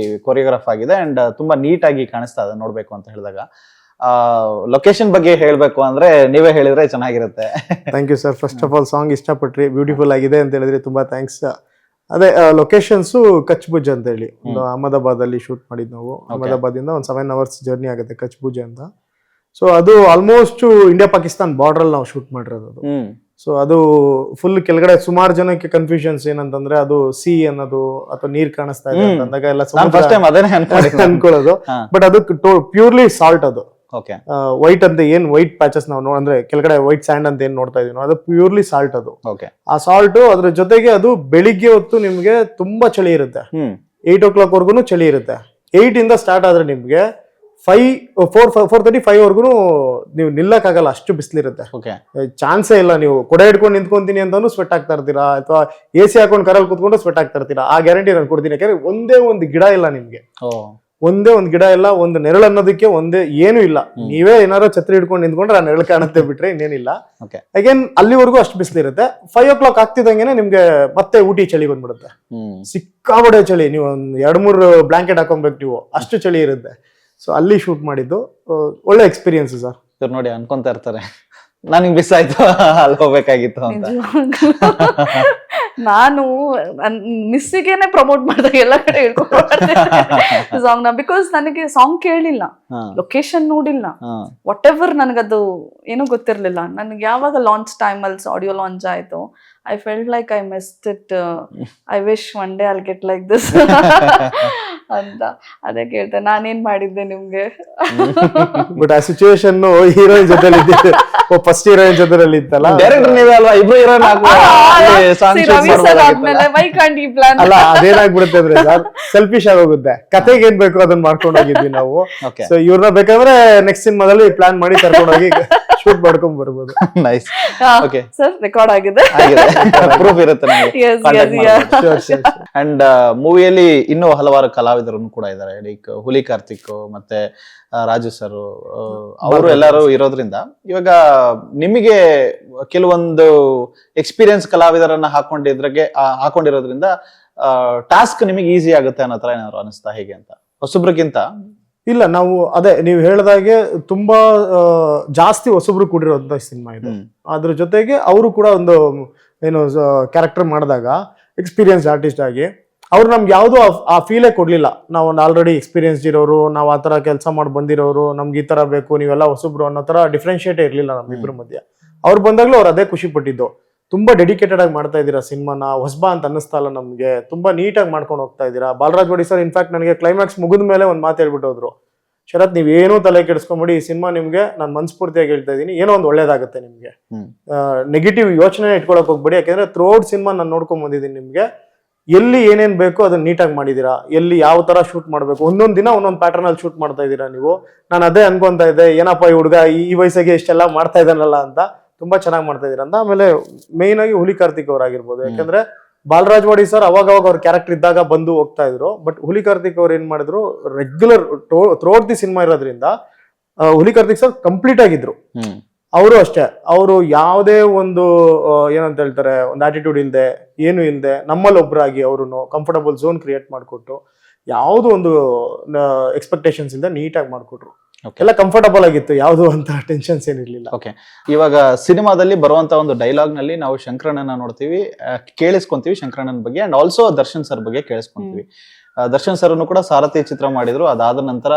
ಕೊರಿಯೋಗ್ರಾಫ್ ಆಗಿದೆ ಅಂಡ್ ತುಂಬಾ ನೀಟ್ ಆಗಿ ಕಾಣಿಸ್ತಾ ಇದೆ ನೋಡ್ಬೇಕು ಅಂತ ಹೇಳಿದಾಗ. ಲೊಕೇಶನ್ ಬಗ್ಗೆ ಹೇಳ್ಬೇಕು ಅಂದ್ರೆ ನೀವೇ ಹೇಳಿದ್ರೆ ಚೆನ್ನಾಗಿರುತ್ತೆ. Thank you sir. First of all song ಇಷ್ಟಪಟ್ರಿ, ಬ್ಯೂಟಿಫುಲ್ ಆಗಿದೆ ಅಂತ ಹೇಳಿದ್ರೆ ತುಂಬಾ ಥ್ಯಾಂಕ್ಸ್. ಅದೇ ಲೊಕೇಶನ್ಸು ಕಚ್ ಭುಜ್ ಅಂತ ಹೇಳಿ ಒಂದು ಅಹಮದಾಬಾದ್ ಅಲ್ಲಿ ಶೂಟ್ ಮಾಡಿದ್ ನಾವು. ಅಹಮದಾಬಾದ್ ಇಂದ ಒಂದು 7 hours ಜರ್ನಿ ಆಗುತ್ತೆ ಕಚ್ ಭುಜ್ ಅಂತ. ಸೊ ಅದು ಆಲ್ಮೋಸ್ಟ್ ಇಂಡಿಯಾ ಪಾಕಿಸ್ತಾನ್ ಬಾರ್ಡರ್ ಅಲ್ಲಿ ನಾವು ಶೂಟ್ ಮಾಡಿರೋದು ಅದು. ಸೊ ಅದು ಫುಲ್ ಕೆಳಗಡೆ ಸುಮಾರು ಜನಕ್ಕೆ ಕನ್ಫ್ಯೂಷನ್ಸ್ ಏನಂತಂದ್ರೆ ಅದು ಸಿ ಅನ್ನೋದು ಅಥವಾ ನೀರ್ ಕಾಣಿಸ್ತಾ ಇದೆ ಅಂದಾಗ ಎಲ್ಲ ಅನ್ಕೊಳ್ಳೋದು. ಬಟ್ ಅದು ಪ್ಯೂರ್ಲಿ ಸಾಲ್ಟ್. ಅದು ವೈಟ್ ಅಂತ ಏನ್ ವೈಟ್ ಪ್ಯಾಚಸ್ ನಾವು ಅಂದ್ರೆ ಕೆಳಗಡೆ ವೈಟ್ ಸ್ಯಾಂಡ್ ಅಂತ ಏನ್ ನೋಡ್ತಾ ಇದೀವಿ ಅದು ಪ್ಯೂರ್ಲಿ ಸಾಲ್ಟ್. ಅದು ಆ ಸಾಲ್ಟ್ ಅದ್ರ ಜೊತೆಗೆ ಅದು ಬೆಳಿಗ್ಗೆ ಹೊತ್ತು ನಿಮ್ಗೆ ತುಂಬಾ ಚಳಿ ಇರುತ್ತೆ. 8 o'clock ವರ್ಗುನು ಚಳಿ ಇರುತ್ತೆ. 8 ಇಂದ ಸ್ಟಾರ್ಟ್ ಆದ್ರೆ ನಿಮ್ಗೆ 4:30-5 ವರ್ಗುನು ನೀವು ನಿಲ್ಲಕ್ಕಾಗಲ್ಲ, ಅಷ್ಟು ಬಿಸಿಲಿರುತ್ತೆ. ಚಾನ್ಸೇ ಇಲ್ಲ. ನೀವು ಕೊಡೆ ಹಿಡ್ಕೊಂಡು ನಿಂತ್ಕೊಂತೀನಿ ಅಂತಾನು ಸ್ವೆಟ್ ಆಗ್ತಾ ಇರ್ತೀರಾ, ಅಥವಾ AC ಹಾಕೊಂಡು ಕರಲ್ಲಿ ಕುತ್ಕೊಂಡು ಸ್ವೆಟ್ ಆಗ್ತಾ ಇರ್ತೀರಾ. ಆ ಗ್ಯಾರಂಟಿ ನಾನು ಕೊಡ್ತೀನಿ. ಯಾಕಂದ್ರೆ ಒಂದೇ ಒಂದು ಗಿಡ ಇಲ್ಲ ನಿಮ್ಗೆ, ಒಂದೇ ಒಂದು ಗಿಡ ಇಲ್ಲ, ಒಂದು ನೆರಳು ಅನ್ನೋದಕ್ಕೆ ಒಂದೇ ಏನು ಇಲ್ಲ. ನೀವೇ ಏನಾರು ಛತ್ರಿ ಹಿಡ್ಕೊಂಡು ನಿಂತ್ಕೊಂಡ್ರೆ ಆ ನೆರಳು ಕಾಣುತ್ತೆ, ಬಿಟ್ರೆ ಇನ್ನೇನಿಲ್ಲ. ಅಗೇನ್ ಅಲ್ಲಿವರೆಗೂ ಅಷ್ಟು ಬಿಸಿಲಿರುತ್ತೆ. 5 o'clock ಆಗ್ತಿದಂಗೆನೆ ನಿಮ್ಗೆ ಮತ್ತೆ ಊಟಿ ಚಳಿ ಬಂದ್ಬಿಡುತ್ತೆ. ಸಿಕ್ಕಾಬಡೆ ಚಳಿ. ನೀವು ಒಂದ್ 2-3 ಬ್ಲಾಂಕೆಟ್ ಹಾಕೊಬೇಕು ನೀವು, ಅಷ್ಟು ಚಳಿ ಇರುತ್ತೆ. ಸೊ ಅಲ್ಲಿ ಶೂಟ್ ಮಾಡಿದ್ದು ಒಳ್ಳೆ ಎಕ್ಸ್ಪೀರಿಯನ್ಸ್ ಸರ್. ನೋಡಿ ಅನ್ಕೊಂತ ಇರ್ತಾರೆ ನನಗೆ ಮಿಸ್ ಆಯ್ತು, ಅಲ್ಲಿ ಹೋಗ್ಬೇಕಾಗಿತ್ತು ಅಂತ. ನಾನು ಮಿಸ್ಸಿಗೆನೆ ಪ್ರಮೋಟ್ ಮಾಡಿದಾಗ ಎಲ್ಲ ಕಡೆ ಹೇಳ್ಕೊಂಡು ಸಾಂಗ್ ನ. ಬಿಕಾಸ್ ನನಗೆ ಸಾಂಗ್ ಕೇಳಲಿಲ್ಲ, ಲೊಕೇಶನ್ ನೋಡಿಲ್ಲ, ವಾಟ್ ಎವರ್ ನನಗದು ಏನೂ ಗೊತ್ತಿರ್ಲಿಲ್ಲ. ನನಗೆ ಯಾವಾಗ ಲಾಂಚ್ ಟೈಮಲ್ಲಿ ಆಡಿಯೋ ಲಾಂಚ್ ಆಯ್ತು, I felt like I missed it. I wish one day I'll get like this. ಅಂತ ಅದೇ ಕೇಳ್ತೆ ನಾನೇನ್ ಮಾಡಿದ್ದೆ ನಿಮ್ಗೆ. ಬಟ್ ಆ ಸಿಚುವೇಶನ್ ಹೀರೋಯಿನ್ ಜೊತೆಲಿ ಇದ್ದಿದ್ದು, ಫಸ್ಟ್ ಹೀರೋಯಿನ್ ಜೊತೆಲಿ ಇತ್ತಲ್ಲ, ಡೈರೆಕ್ಟರ್ ನೀವೇ ಅಲ್ವಾ, ಇಬ್ರು ಹೀರೋಯಿನ್ ಅಲ್ಲ ಅದೇನಾಗ್ಬಿಡುತ್ತೆ ಅಂದ್ರೆ ಸರ್ ಸೆಲ್ಫಿಶ್ ಆಗೋಗುತ್ತೆ. ಕತೆಗೆ ಏನ್ ಬೇಕು ಅದನ್ನ ಮಾಡ್ಕೊಂಡು ಹೋಗಿದ್ವಿ ನಾವು. ಸೊ ಇವ್ರನ್ನ ಬೇಕಂದ್ರೆ ನೆಕ್ಸ್ಟ್ ಸಿನಿಮಾದಲ್ಲಿ ಪ್ಲಾನ್ ಮಾಡಿ ಕರ್ಕೊಂಡು ಹೋಗಿ ಶೂಟ್ ಮಾಡ್ಕೊಂಡ್ ಬರ್ಬೋದು. ನೈಸ್. ಓಕೆ ಸರ್, ರೆಕಾರ್ಡ್ ಆಗಿದೆ, ಪ್ರೂಫ್ ಇರುತ್ತೆ ನಮಗೆ. ಅಂಡ್ ಮೂವಿಯಲ್ಲಿ ಇನ್ನೂ ಹಲವಾರು ಕಲಾವಿದರು ಕೂಡ ಇದ್ದಾರೆ. ಲೈಕ್ ಹುಲಿ ಕಾರ್ತಿಕ್ ಮತ್ತೆ ರಾಜು ಸರ್, ಅವರು ಎಲ್ಲರೂ ಇರೋದ್ರಿಂದ ಇವಾಗ ನಿಮಗೆ ಕೆಲವೊಂದು ಎಕ್ಸ್ಪೀರಿಯನ್ಸ್ ಕಲಾವಿದರನ್ನ ಹಾಕೊಂಡಿರೋದ್ರಿಂದ ಟಾಸ್ಕ್ ನಿಮಗೆ ಈಸಿ ಆಗುತ್ತೆ ಅನ್ನೋ ತರ ಏನಾದ್ರು ಅನಿಸ್ತಾ ಹೇಗೆ ಅಂತ ಹೊಸಬ್ರಿಗಿಂತ? ಇಲ್ಲ, ನಾವು ಅದೇ ನೀವು ಹೇಳ್ದಾಗೆ ತುಂಬಾ ಜಾಸ್ತಿ ಹೊಸಬ್ರು ಕೂಡಿರೋಂಥ ಸಿನಿಮಾ ಇದು. ಅದ್ರ ಜೊತೆಗೆ ಅವರು ಕೂಡ ಒಂದು ಏನು ಕ್ಯಾರೆಕ್ಟರ್ ಮಾಡಿದಾಗ ಎಕ್ಸ್ಪೀರಿಯನ್ಸ್ ಆರ್ಟಿಸ್ಟ್ ಆಗಿ ಅವ್ರು ನಮ್ಗೆ ಯಾವುದು ಆ ಫೀಲೇ ಕೊಡ್ಲಿಲ್ಲ. ನಾವು ಒಂದು ಆಲ್ರೆಡಿ ಎಕ್ಸ್ಪೀರಿಯನ್ಸ್ ಇರೋರು, ನಾವು ಆ ತರ ಕೆಲಸ ಮಾಡಿ ಬಂದಿರೋರು, ನಮ್ಗೆ ಈ ತರ ಬೇಕು, ನೀವೆಲ್ಲ ಹೊಸಬ್ರು ಅನ್ನೋ ತರ ಡಿಫ್ರೆನ್ಶಿಯೇಟ್ ಇರ್ಲಿಲ್ಲ ನಮ್ಮಿಬ್ರ ಮಧ್ಯೆ. ಅವ್ರು ಬಂದಾಗ್ಲೂ ಅವ್ರು ಅದೇ ಖುಷಿ ಪಟ್ಟಿದ್ದು. ತುಂಬಾ ಡೆಡಿಕೇಟೆಡ್ ಆಗಿ ಮಾಡ್ತಾ ಇದ್ದೀರಾ ಸಿನಿಮಾನ, ಹೊಸಬಾ ಅಂತ ಅನ್ನಿಸ್ತಾ ಇಲ್ಲ ನಮ್ಗೆ, ತುಂಬಾ ನೀಟಾಗಿ ಮಾಡ್ಕೊಂಡು ಹೋಗ್ತಾ ಇದ್ದೀರಾ. ಬಾಲರಾಜ್ ವಡಿ ಸರ್ ಇನ್ಫ್ಯಾಕ್ಟ್ ನನಗೆ ಕ್ಲೈಮ್ಯಾಕ್ಸ್ ಮುಗಿದ ಮೇಲೆ ಒಂದು ಮಾತು ಹೇಳ್ಬಿಟ್ಟು ಹೋದ್ರು, ಶರತ್ ನೀವೇನೂ ತಲೆ ಕೆಡಿಸ್ಕೊಂಬಿಡಿ, ಈ ಸಿನಿಮಾ ನಿಮ್ಗೆ ನಾನು ಮನಸ್ಫೂರ್ತಿಯಾಗಿ ಹೇಳ್ತಾ ಇದ್ದೀನಿ, ಏನೋ ಒಂದು ಒಳ್ಳೇದಾಗುತ್ತೆ ನಿಮ್ಗೆ. ನೆಗೆಟಿವ್ ಯೋಚನೆ ಇಟ್ಕೊಳಕ್ ಹೋಗ್ಬೇಡಿ. ಯಾಕಂದ್ರೆ ಥ್ರೂಔಟ್ ಸಿನಿಮಾ ನಾನು ನೋಡ್ಕೊಂಡ್ ಬಂದಿದ್ದೀನಿ. ನಿಮ್ಗೆ ಎಲ್ಲಿ ಏನೇನ್ ಬೇಕು ಅದನ್ನ ನೀಟಾಗಿ ಮಾಡಿದೀರಾ, ಎಲ್ಲಿ ಯಾವ ತರ ಶೂಟ್ ಮಾಡ್ಬೇಕು, ಒಂದೊಂದ್ ದಿನ ಒಂದೊಂದು ಪ್ಯಾಟರ್ನ್ ಅಲ್ಲಿ ಶೂಟ್ ಮಾಡ್ತಾ ಇದ್ದೀರಾ ನೀವು. ನಾನು ಅದೇ ಅನ್ಕೊಂತಾ ಇದ್ದೆ, ಏನಪ್ಪಾ ಈ ಹುಡುಗ ಈ ವಯಸ್ಸಿಗೆ ಇಷ್ಟೆಲ್ಲ ಮಾಡ್ತಾ ಇದ್ದಾನಲ್ಲ ಅಂತ. ತುಂಬಾ ಚೆನ್ನಾಗಿ ಮಾಡ್ತಾ ಇದೀರ ಅಂತ. ಆಮೇಲೆ ಮೇನ್ ಆಗಿ ಹುಲಿ ಕಾರ್ತಿಕ್ ಅವರಾಗಿರ್ಬೋದು, ಯಾಕಂದ್ರೆ ಬಾಲರಾಜ್ ವಾಡಿ ಸರ್ ಅವಾಗ ಅವ್ರ ಕ್ಯಾರೆಕ್ಟರ್ ಇದ್ದಾಗ ಬಂದು ಹೋಗ್ತಾ ಇದ್ರು. ಬಟ್ ಹುಲಿ ಕಾರ್ತಿಕ್ ಅವ್ರು ಏನ್ ಮಾಡಿದ್ರು, ರೆಗ್ಯುಲರ್ ಥ್ರೂಔಟ್ ದಿ ಸಿನಿಮಾ ಇರೋದ್ರಿಂದ ಹುಲಿ ಕಾರ್ತಿಕ್ ಸರ್ ಕಂಪ್ಲೀಟ್ ಆಗಿದ್ರು. ಅವರು ಅಷ್ಟೇ, ಅವರು ಯಾವುದೇ ಒಂದು ಏನಂತ ಹೇಳ್ತಾರೆ, ಒಂದು ಆಟಿಟ್ಯೂಡ್ ಇಲ್ಲದೆ, ಏನು ಇಲ್ಲದೆ, ನಮ್ಮಲ್ಲಿ ಒಬ್ಬರಾಗಿ ಅವ್ರು ಕಂಫರ್ಟಬಲ್ ಝೋನ್ ಕ್ರಿಯೇಟ್ ಮಾಡಿಕೊಟ್ಟು, ಯಾವುದು ಒಂದು ಎಕ್ಸ್ಪೆಕ್ಟೇಷನ್ಸ್ ಇಂದ ನೀಟಾಗಿ ಮಾಡಿಕೊಟ್ರು. ಎಲ್ಲ ಕಂಫರ್ಟಬಲ್ ಆಗಿತ್ತು, ಯಾವುದು ಅಂತ ಟೆನ್ಷನ್ಸ್ ಏನಿರ್ಲಿಲ್ಲ. ಓಕೆ, ಇವಾಗ ಸಿನಿಮಾದಲ್ಲಿ ಬರುವಂತ ಒಂದು ಡೈಲಾಗ್ ನಲ್ಲಿ ನಾವು ಶಂಕರಣ್ಣನ ನೋಡ್ತೀವಿ, ಕೇಳಿಸ್ಕೊಂತೀವಿ ಶಂಕರಣ್ಣನ ಬಗ್ಗೆ, ಅಂಡ್ ಆಲ್ಸೋ ದರ್ಶನ್ ಸರ್ ಬಗ್ಗೆ ಕೇಳಿಸ್ಕೊಂತೀವಿ. ದರ್ಶನ್ ಸರ್ ಕೂಡ ಸಾರಥಿ ಚಿತ್ರ ಮಾಡಿದ್ರು. ಅದಾದ ನಂತರ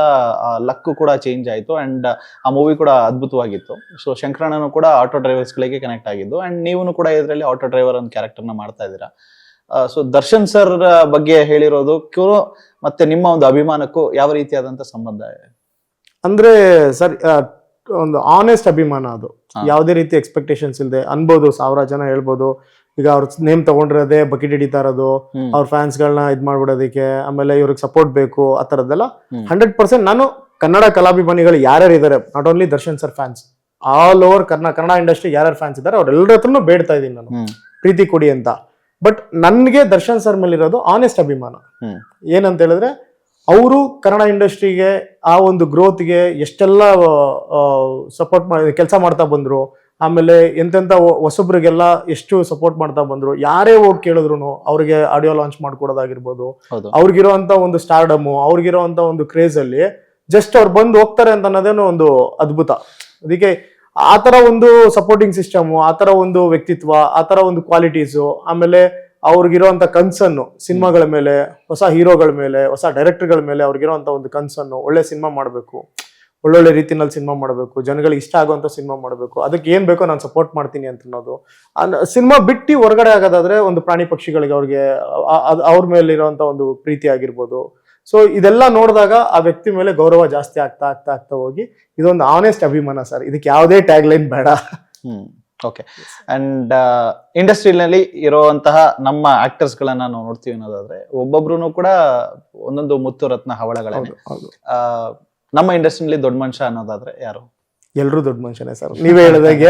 ಲಕ್ ಕೂಡ ಚೇಂಜ್ ಆಯ್ತು ಅಂಡ್ ಆ ಮೂವಿ ಕೂಡ ಅದ್ಭುತವಾಗಿತ್ತು. ಸೊ ಶಂಕರಣ್ಣನು ಕೂಡ ಆಟೋ ಡ್ರೈವರ್ಸ್ ಗಳಿಗೆ ಕನೆಕ್ಟ್ ಆಗಿದ್ದು, ಅಂಡ್ ನೀವು ಕೂಡ ಇದರಲ್ಲಿ ಆಟೋ ಡ್ರೈವರ್ ಅನ್ನೋ ಕ್ಯಾರೆಕ್ಟರ್ನ ಮಾಡ್ತಾ ಇದ್ದೀರಾ. ಸೊ ದರ್ಶನ್ ಸರ್ ಬಗ್ಗೆ ಹೇಳಿರೋದಕ್ಕೂ ಮತ್ತೆ ನಿಮ್ಮ ಒಂದು ಅಭಿಮಾನಕ್ಕೂ ಯಾವ ರೀತಿಯಾದಂತ ಸಂಬಂಧ ಇದೆ? ಅಂದ್ರೆ ಸರ್, ಒಂದು ಆನೆಸ್ಟ್ ಅಭಿಮಾನ ಅದು. ಯಾವುದೇ ರೀತಿ ಎಕ್ಸ್ಪೆಕ್ಟೇಷನ್ಸ್ ಇಲ್ಲದೆ ಅನ್ಬೋದು, 1000 ಜನ ಹೇಳ್ಬೋದು ಈಗ ಅವ್ರ ನೇಮ್ ತಗೊಂಡಿರೋದೇ ಬಕೆಟ್ ಹಿಡಿತಾ ಇರೋದು, ಅವ್ರ ಫ್ಯಾನ್ಸ್ ಗಳನ್ನ ಇದ್ ಮಾಡ್ಬಿಡೋದಕ್ಕೆ, ಆಮೇಲೆ ಇವ್ರಿಗೆ ಸಪೋರ್ಟ್ ಬೇಕು ಆ ತರದ್ದೆಲ್ಲ 100% ನಾನು ಕನ್ನಡ ಕಲಾಭಿಮಾನಿಗಳು ಯಾರ್ಯಾರು ಇದಾರೆ, not only Darshan sir fans, all over Kannada industry ಯಾರ್ಯಾರು ಫ್ಯಾನ್ಸ್ ಇದ್ದಾರೆ ಅವ್ರೆಲ್ಲರ ಹತ್ರನು ಬೇಡ್ತಾ ಇದೀನಿ ನಾನು ಪ್ರೀತಿ ಕೊಡಿ ಅಂತ. ಬಟ್ ನನ್ಗೆ ದರ್ಶನ್ ಸರ್ ಮೇಲೆ ಇರೋದು ಆನೆಸ್ಟ್ ಅಭಿಮಾನ. ಏನಂತ ಹೇಳಿದ್ರೆ ಅವರು ಕನ್ನಡ ಇಂಡಸ್ಟ್ರಿಗೆ ಆ ಒಂದು ಗ್ರೋತ್ಗೆ ಎಷ್ಟೆಲ್ಲ ಸಪೋರ್ಟ್ ಮಾಡಿ ಕೆಲಸ ಮಾಡ್ತಾ ಬಂದ್ರು, ಆಮೇಲೆ ಎಂತೆಂತ ಹೊಸಬ್ರಿಗೆಲ್ಲ ಎಷ್ಟು ಸಪೋರ್ಟ್ ಮಾಡ್ತಾ ಬಂದ್ರು. ಯಾರೇ ಹೋಗಿ ಕೇಳಿದ್ರು ಅವ್ರಿಗೆ ಆಡಿಯೋ ಲಾಂಚ್ ಮಾಡ್ಕೊಡೋದಾಗಿರ್ಬೋದು, ಅವ್ರಿಗಿರೋಂತ ಒಂದು ಸ್ಟಾರ್ಡಮ್, ಅವ್ರಿಗಿರೋಂತ ಒಂದು ಕ್ರೇಜ್ ಅಲ್ಲಿ ಜಸ್ಟ್ ಅವ್ರು ಬಂದು ಹೋಗ್ತಾರೆ ಅಂತ ಅನ್ನೋದೇನೋ ಒಂದು ಅದ್ಭುತ. ಅದಕ್ಕೆ ಆತರ ಒಂದು ಸಪೋರ್ಟಿಂಗ್ ಸಿಸ್ಟಮ್, ಆತರ ಒಂದು ವ್ಯಕ್ತಿತ್ವ, ಆತರ ಒಂದು ಕ್ವಾಲಿಟೀಸು, ಆಮೇಲೆ ಅವ್ರಿಗಿರೋಂಥ ಕನ್ಸನ್ನು ಸಿನಿಮಾಗಳ ಮೇಲೆ, ಹೊಸ ಹೀರೋಗಳ ಮೇಲೆ, ಹೊಸ ಡೈರೆಕ್ಟರ್ಗಳ ಮೇಲೆ ಅವ್ರಿಗಿರೋಂಥ ಒಂದು ಕನ್ಸನ್ನು ಒಳ್ಳೆ ಸಿನಿಮಾ ಮಾಡಬೇಕು, ಒಳ್ಳೊಳ್ಳೆ ರೀತಿನಲ್ಲಿ ಸಿನಿಮಾ ಮಾಡಬೇಕು, ಜನಗಳಿಗೆ ಇಷ್ಟ ಆಗುವಂಥ ಸಿನಿಮಾ ಮಾಡಬೇಕು, ಅದಕ್ಕೆ ಏನ್ ಬೇಕೋ ನಾನು ಸಪೋರ್ಟ್ ಮಾಡ್ತೀನಿ ಅಂತ ಅನ್ನೋದು. ಸಿನಿಮಾ ಬಿಟ್ಟು ಹೊರಗಡೆ ಆಗೋದಾದ್ರೆ ಒಂದು ಪ್ರಾಣಿ ಪಕ್ಷಿಗಳಿಗೆ ಅವ್ರಿಗೆ ಅವ್ರ ಮೇಲೆ ಇರೋಂಥ ಒಂದು ಪ್ರೀತಿ ಆಗಿರ್ಬೋದು. ಸೊ ಇದೆಲ್ಲ ನೋಡಿದಾಗ ಆ ವ್ಯಕ್ತಿ ಮೇಲೆ ಗೌರವ ಜಾಸ್ತಿ ಆಗ್ತಾ ಆಗ್ತಾ ಆಗ್ತಾ ಹೋಗಿ ಇದೊಂದು ಆನೆಸ್ಟ್ ಅಭಿಮಾನ ಸರ್. ಇದಕ್ಕೆ ಯಾವುದೇ ಟ್ಯಾಗ್ ಲೈನ್ ಬೇಡ. ಓಕೆ. ಅಂಡ್ ಇಂಡಸ್ಟ್ರಿನಲ್ಲಿ ಇರುವಂತಹ ನಮ್ಮ ಆಕ್ಟರ್ಸ್ ಗಳನ್ನ ನಾವು ನೋಡ್ತೀವಿ ಅನ್ನೋದಾದ್ರೆ ಒಬ್ಬೊಬ್ರು ಕೂಡ ಒಂದೊಂದು ಮುತ್ತು ರತ್ನ ಹವಳಗಳೇ. ನಮ್ಮ ಇಂಡಸ್ಟ್ರಿಯಲ್ಲಿ ದೊಡ್ಡ ಮನುಷ್ಯ ಅನ್ನೋದಾದ್ರೆ ಯಾರು? ಎಲ್ರು ದೊಡ್ಡ ಮನುಷ್ಯನೇ ಸರ್. ನೀವೇ ಹೇಳಿದಾಗೆ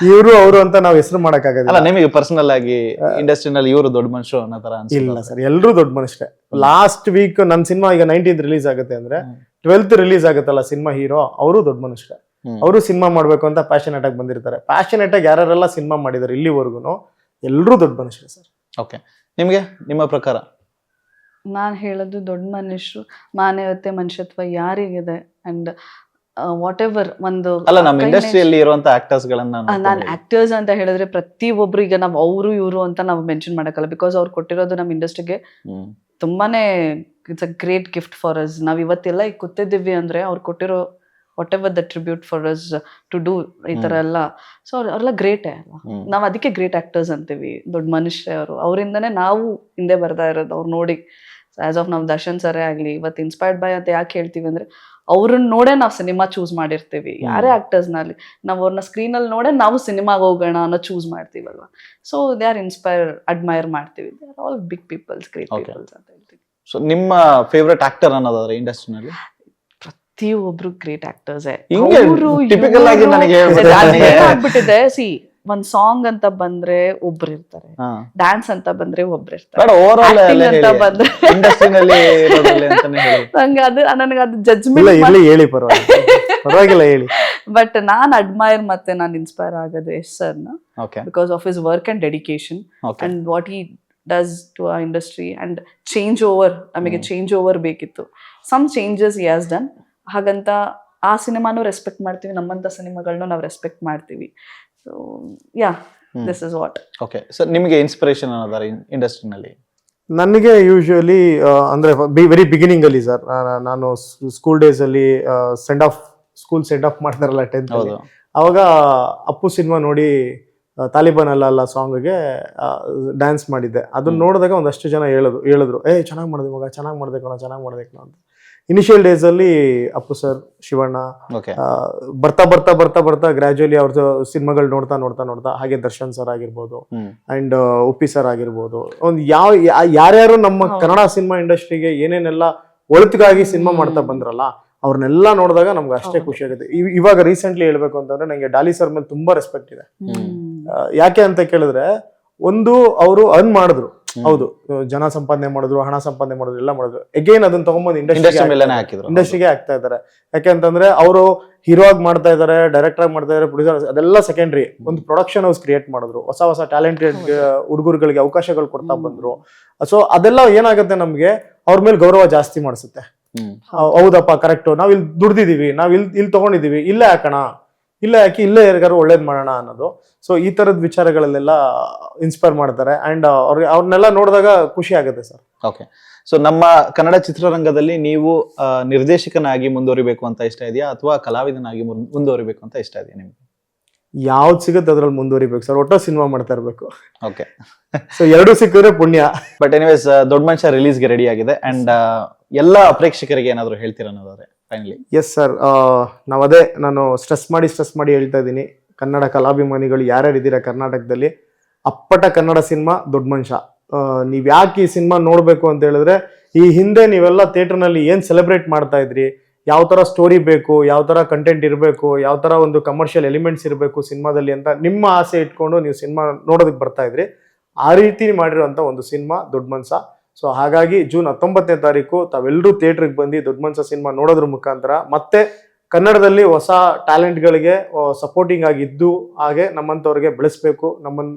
ಇವರು ಅವರು ಅಂತ ನಾವು ಹೆಸರು ಮಾಡಕ್ಕಾಗಲ್ಲ. ನಿಮಗೆ ಪರ್ಸನಲ್ ಆಗಿ ಇಂಡಸ್ಟ್ರಿನಲ್ಲಿ ಇವರು ದೊಡ್ಡ ಮನುಷ್ಯ ಅನ್ನೋ ತರ ಇಲ್ಲ ಸರ್, ಎಲ್ರು ದೊಡ್ಡ ಮನುಷ್ಯ. ಲಾಸ್ಟ್ ವೀಕ್ ನನ್ನ ಸಿನಿಮಾ ಈಗ 19th ರಿಲೀಸ್ ಆಗುತ್ತೆ ಅಂದ್ರೆ 12th ರಿಲೀಸ್ ಆಗುತ್ತಲ್ಲ ಸಿನಿಮಾ ಹೀರೋ, ಅವರು ದೊಡ್ಡ ಮನುಷ್ಯ. ಅವರು ಸಿನಿಮಾ ಮಾಡ್ಬೇಕು ಅಂತ ಪ್ಯಾಷನೇಟ್ ಆಗಿ ಬಂದಿರ್ತಾರೆ. ಪ್ಯಾಷನೇಟ್ ಆಗಿ ಯಾರೆಲ್ಲ ಸಿನಿಮಾ ಮಾಡಿದಾರೆ ಇಲ್ಲಿವರೆಗೂ ಎಲ್ರು ದೊಡ್ಡ ಮನುಷ್ಯ ಸರ್. ಓಕೆ, ನಿಮ್ಗೆ ನಿಮ್ಮ ಪ್ರಕಾರ? ನಾನು ಹೇಳೋದು ದೊಡ್ಡ ಮನುಷ್ಯರು, ಮಾನವತೆ, ಮನುಷ್ಯತ್ವ ಯಾರಿಗಿದೆ ಅಂಡ್ ವಾಟ್ ಎವರ್ ಒಂದು ಅಲ್ಲ, ನಮ್ಮ ಇಂಡಸ್ಟ್ರಿಯಲ್ಲಿ ಇರುವಂತ ಆಕ್ಟರ್ಸ್ ಗಳನ್ನ ನಾನು ಆಕ್ಟರ್ಸ್ ಅಂತ ಹೇಳಿದ್ರೆ ಪ್ರತಿ ಒಬ್ರು ಈಗ ನಾವು ಅವರು ಇವರು ಅಂತ ನಾವು ಮೆನ್ಷನ್ ಮಾಡಕ್ಕಲ್ಲ. ಬಿಕಾಸ್ ಅವ್ರು ಕೊಟ್ಟಿರೋದು ನಮ್ಮ ಇಂಡಸ್ಟ್ರಿಗೆ ತುಂಬಾನೇ it's a great gift for us. ನಾವ್ ಇವತ್ತೆಲ್ಲ ಈಗ ಕೂತಿದ್ದೀವಿ ಅಂದ್ರೆ ಅವ್ರು ಕೊಟ್ಟಿರೋ whatever the tribute for us to do ಈ ತರ ಎಲ್ಲ. ಸೊ ಅವರೆಲ್ಲ ಗ್ರೇಟೇ ಅಲ್ಲ, ನಾವ್ ಅದಕ್ಕೆ ಗ್ರೇಟ್ ಆಕ್ಟರ್ಸ್ ಅಂತೀವಿ, ದೊಡ್ಡ ಮನುಷ್ಯ ಅವರು. ಅವರಿಂದನೇ ನಾವು ಹಿಂದೆ ಬರ್ತಾ ಇರೋದು ಅವ್ರು ನೋಡಿ. ಆಸ್ ಆಫ್ ನಾವು ದರ್ಶನ್ ಸರೇ ಆಗ್ಲಿ ಇವತ್ತು ಇನ್ಸ್ಪೈರ್ಡ್ ಬೈ ಅಂತ ಯಾಕೆ ಹೇಳ್ತೀವಿ ಅಂದ್ರೆ ಅವ್ರನ್ನ ನೋಡೇ ನಾವು ಸಿನಿಮಾ ಚೂಸ್ ಮಾಡಿರ್ತೀವಿ. ಯಾರೇ ಆಕ್ಟರ್ಸ್ ನಲ್ಲಿ ನಾವು ಅವ್ರನ್ನ ಸ್ಕ್ರೀನ್ ಅಲ್ಲಿ ನೋಡೇ ನಾವು ಸಿನಿಮಾಗೆ ಹೋಗೋಣ ಅನ್ನೋ ಚೂಸ್ ಮಾಡ್ತೀವಲ್ವಾ. So they are inspire, admire ಮಾಡ್ತೀವಿ. They are all big peoples, great peoples ಅಂತ ಹೇಳ್ತೀವಿ. ಸೊ ನಿಮ್ಮ ಫೇವರೇಟ್ ಆಕ್ಟರ್ ಅನ್ನೋದಾದ್ರೆ ಇಂಡಸ್ಟ್ರಿನಲ್ಲಿ? ಪ್ರತಿಯೊಬ್ರು ಗ್ರೇಟ್ ಆಕ್ಟರ್ಸ್ ಆಗ್ಬಿಟ್ಟಿದೆ. ಸಿ ಒಂದ್ ಸಾಂಗ್ ಅಂತ ಬಂದ್ರೆ ಒಬ್ರು ಇರ್ತಾರೆ, ಡ್ಯಾನ್ಸ್ ಅಂತ ಬಂದ್ರೆ ಒಬ್ರು ಇರ್ತಾರೆ, ಅಂತ ಬಂದ್ರೆ ನನಗೆ ಅದು ಜಡ್ಜ್ಮೆಂಟ್ ಹೇಳಿ ಪರವಾಗಿಲ್ಲ ಹೇಳಿ. ಬಟ್ ನಾನ್ ಅಡ್ಮೈರ್ ಮತ್ತೆ ನಾನ್ ಇನ್ಸ್ಪೈರ್ ಆಗೋದು ಯಶ್ ಸರ್ನ, because of his work and dedication and what he does to ಆ ಇಂಡಸ್ಟ್ರಿ ಅಂಡ್ ಚೇಂಜ್ ಓವರ್. ನಮಗೆ ಚೇಂಜ್ ಓವರ್ ಬೇಕಿತ್ತು, some changes he has done. ಹಾಗಂತ ಆ ಸಿನಿಮಾನು ರೆಸ್ಪೆಕ್ಟ್ ಮಾಡ್ತೀವಿ, ನಮ್ಮಂತ ಸಿನಿಮಾಗಳನ್ನೂ ನಾವು ರೆಸ್ಪೆಕ್ಟ್ ಮಾಡ್ತೀವಿ. So yeah, this is what. Okay, sir ನಿಮಗೆ ಇನ್ಸ್ಪಿರೇಷನ್ ಅನ್ನೋದಾರೆ ಇಂಡಸ್ಟ್ರಿನಲ್ಲಿ? ನನಗೆ ಯೂಶುವಲಿ ಅಂದ್ರೆ ವೆರಿ ಬಿಗಿನಿಂಗ್ ಅಲ್ಲಿ ಸರ್, ನಾನು ಸ್ಕೂಲ್ ಡೇಸ್ ಅಲ್ಲಿ ಸ್ಕೂಲ್ ಸೆಂಡ್ ಆಫ್ ಮಾಡ್ತಾರಲ್ಲ 10th ಅಲ್ಲಿ, ಅವಾಗ ಅಪ್ಪು ಸಿನಿಮಾ ನೋಡಿ ತಾಲಿಬಾನ್ ಅಲ್ಲ ಸಾಂಗ್ಗೆ ಡ್ಯಾನ್ಸ್ ಮಾಡಿದ್ದೆ. ಅದನ್ನ ನೋಡಿದಾಗ ಒಂದಷ್ಟು ಜನ ಹೇಳಿದ್ರು ಚೆನ್ನಾಗಿ ಮಾಡಿದೆ ಮಗ, ಚೆನ್ನಾಗಿ ಮಾಡಿದೆ ಅಂತ. ಇನಿಷಿಯಲ್ ಡೇಸ್ ಅಲ್ಲಿ ಅಪ್ಪು ಸರ್, ಶಿವಣ್ಣ, ಬರ್ತಾ ಬರ್ತಾ ಬರ್ತಾ ಬರ್ತಾ ಗ್ರಾಜುಯಲಿ ಅವ್ರ ಸಿನಿಮಾಗಳು ನೋಡ್ತಾ ಹಾಗೆ ದರ್ಶನ್ ಸರ್ ಆಗಿರ್ಬೋದು ಅಂಡ್ ಉಪ್ಪಿ ಸರ್ ಆಗಿರ್ಬೋದು, ಒಂದು ಯಾರ್ಯಾರು ನಮ್ಮ ಕನ್ನಡ ಸಿನಿಮಾ ಇಂಡಸ್ಟ್ರಿಗೆ ಏನೇನೆಲ್ಲ ಒಳಿತಿಗಾಗಿ ಸಿನಿಮಾ ಮಾಡ್ತಾ ಬಂದ್ರಲ್ಲ ಅವ್ರನ್ನೆಲ್ಲ ನೋಡಿದಾಗ ನಮ್ಗೆ ಅಷ್ಟೇ ಖುಷಿ ಆಗುತ್ತೆ. ಇವಾಗ ರೀಸೆಂಟ್ಲಿ ಹೇಳ್ಬೇಕು ಅಂತಂದ್ರೆ ನಂಗೆ ಡಾಲಿ ಸರ್ ಮೇಲೆ ತುಂಬಾ ರೆಸ್ಪೆಕ್ಟ್ ಇದೆ. ಯಾಕೆ ಅಂತ ಕೇಳಿದ್ರೆ, ಒಂದು ಅವರು ಅರ್ನ್ ಮಾಡಿದ್ರು, ಹೌದು, ಜನ ಸಂಪಾದನೆ ಮಾಡಿದ್ರು, ಹಣ ಸಂಪಾದನೆ ಮಾಡಿದ್ರು, ಎಲ್ಲ ಮಾಡಿದ್ರು. ಅಗೇನ್ ಅದನ್ನ ತಗೊಂಡ್ಬಂದು ಇಂಡಸ್ಟ್ರಿಗೆ ಆಗ್ತಾ ಇದಾರೆ. ಯಾಕೆಂತಂದ್ರೆ ಅವರು ಹೀರೋ ಆಗಿ ಮಾಡ್ತಾ ಇದಾರೆ, ಡೈರೆಕ್ಟರ್ ಆಗಿ ಮಾಡ್ತಾ ಇದಾರೆ, ಪ್ರೊಡ್ಯೂಸರ್, ಅದೆಲ್ಲ ಸೆಕೆಂಡ್ರಿ. ಒಂದು ಪ್ರೊಡಕ್ಷನ್ ಹೌಸ್ ಕ್ರಿಯೇಟ್ ಮಾಡಿದ್ರು, ಹೊಸ ಟ್ಯಾಲೆಂಟೆಡ್ ಹುಡುಗರುಗಳಿಗೆ ಅವಕಾಶಗಳು ಕೊಡ್ತಾ ಬಂದ್ರು. ಸೊ ಅದೆಲ್ಲ ಏನಾಗುತ್ತೆ, ನಮ್ಗೆ ಅವ್ರ ಮೇಲೆ ಗೌರವ ಜಾಸ್ತಿ ಮಾಡಿಸುತ್ತೆ. ಹೌದಪ್ಪ, ಕರೆಕ್ಟ್, ನಾವ್ ಇಲ್ಲಿ ದುಡ್ದಿದೀವಿ, ನಾವ್ ಇಲ್ಲಿ ತಗೊಂಡಿದೀವಿ, ಇಲ್ಲೇ ಹಾಕೋಣ, ಇಲ್ಲೇ ಹಾಕಿ ಇಲ್ಲೇ ಯಾರಿಗಾರು ಒಳ್ಳೇದ್ ಮಾಡೋಣ ಅನ್ನೋದು. ಸೊ ಈ ತರದ ವಿಚಾರಗಳಲ್ಲೆಲ್ಲ ಇನ್ಸ್ಪೈರ್ ಮಾಡ್ತಾರೆ ಅಂಡ್ ಅವ್ರನ್ನೆಲ್ಲ ನೋಡಿದಾಗ ಖುಷಿ ಆಗುತ್ತೆ ಸರ್. ಓಕೆ, ಸೊ ನಮ್ಮ ಕನ್ನಡ ಚಿತ್ರರಂಗದಲ್ಲಿ ನೀವು ನಿರ್ದೇಶಕನಾಗಿ ಮುಂದುವರಿಬೇಕು ಅಂತ ಇಷ್ಟ ಇದೆಯಾ, ಅಥವಾ ಕಲಾವಿದನಾಗಿ ಮುಂದುವರಿಬೇಕು ಅಂತ ಇಷ್ಟ ಇದೆಯಾ ನಿಮ್ಗೆ? ಯಾವ್ದು ಸಿಗುತ್ತೆ ಅದ್ರಲ್ಲಿ ಮುಂದುವರಿಬೇಕು ಸರ್, ಒಟ್ಟೋ ಸಿನಿಮಾ ಮಾಡ್ತಾ ಇರ್ಬೇಕು. ಓಕೆ, ಸೊ ಎರಡು ಸಿಕ್ಕಿದ್ರೆ ಪುಣ್ಯ. ಬಟ್ ಎನಿವೇಸ್, ದೊಡ್ಡ ಮನುಷ್ಯ ರಿಲೀಸ್ಗೆ ರೆಡಿ ಆಗಿದೆ ಅಂಡ್ ಎಲ್ಲ ಪ್ರೇಕ್ಷಕರಿಗೆ ಏನಾದ್ರು ಹೇಳ್ತೀರಾ ಅನ್ನೋದಾದ್ರೆ ಫೈನಲಿ? ಎಸ್ ಸರ್, ನಾನು ಸ್ಟ್ರೆಸ್ ಮಾಡಿ ಹೇಳ್ತಾ ಇದ್ದೀನಿ, ಕನ್ನಡ ಕಲಾಭಿಮಾನಿಗಳು ಯಾರ್ಯಾರು ಇದ್ದೀರಾ ಕರ್ನಾಟಕದಲ್ಲಿ, ಅಪ್ಪಟ ಕನ್ನಡ ಸಿನಿಮಾ ದೊಡ್ಡ ಮನುಷ್ಯ. ನೀವ್ ಯಾಕೆ ಈ ಸಿನಿಮಾ ನೋಡ್ಬೇಕು ಅಂತ ಹೇಳಿದ್ರೆ, ಈ ಹಿಂದೆ ನೀವೆಲ್ಲ ಥಿಯೇಟರ್ನಲ್ಲಿ ಏನ್ ಸೆಲೆಬ್ರೇಟ್ ಮಾಡ್ತಾ ಇದ್ರಿ, ಯಾವ ತರ ಸ್ಟೋರಿ ಬೇಕು, ಯಾವ ತರ ಕಂಟೆಂಟ್ ಇರಬೇಕು, ಯಾವ ತರ ಒಂದು ಕಮರ್ಷಿಯಲ್ ಎಲಿಮೆಂಟ್ಸ್ ಇರಬೇಕು ಸಿನಿಮಾದಲ್ಲಿ ಅಂತ ನಿಮ್ಮ ಆಸೆ ಇಟ್ಕೊಂಡು ನೀವು ಸಿನಿಮಾ ನೋಡೋದಕ್ಕೆ ಬರ್ತಾ ಇದ್ರಿ. ಆ ರೀತಿ ಮಾಡಿರುವಂತ ಒಂದು ಸಿನಿಮಾ ದೊಡ್ಡ ಮನ್ಸ. ಸೊ ಹಾಗಾಗಿ ಜೂನ್ 19ನೇ ತಾರೀಕು ತಾವೆಲ್ಲರೂ ಥಿಯೇಟರ್ಗೆ ಬಂದು ದೊಡ್ಡ ಮನ್ಸ ಸಿನಿಮಾ ನೋಡೋದ್ರ ಮುಖಾಂತರ ಮತ್ತೆ ಕನ್ನಡದಲ್ಲಿ ಹೊಸ ಟ್ಯಾಲೆಂಟ್ಗಳಿಗೆ ಸಪೋರ್ಟಿಂಗ್ ಆಗಿದ್ದು ಹಾಗೆ ನಮ್ಮಂಥವ್ರಿಗೆ ಬೆಳೆಸ್ಬೇಕು,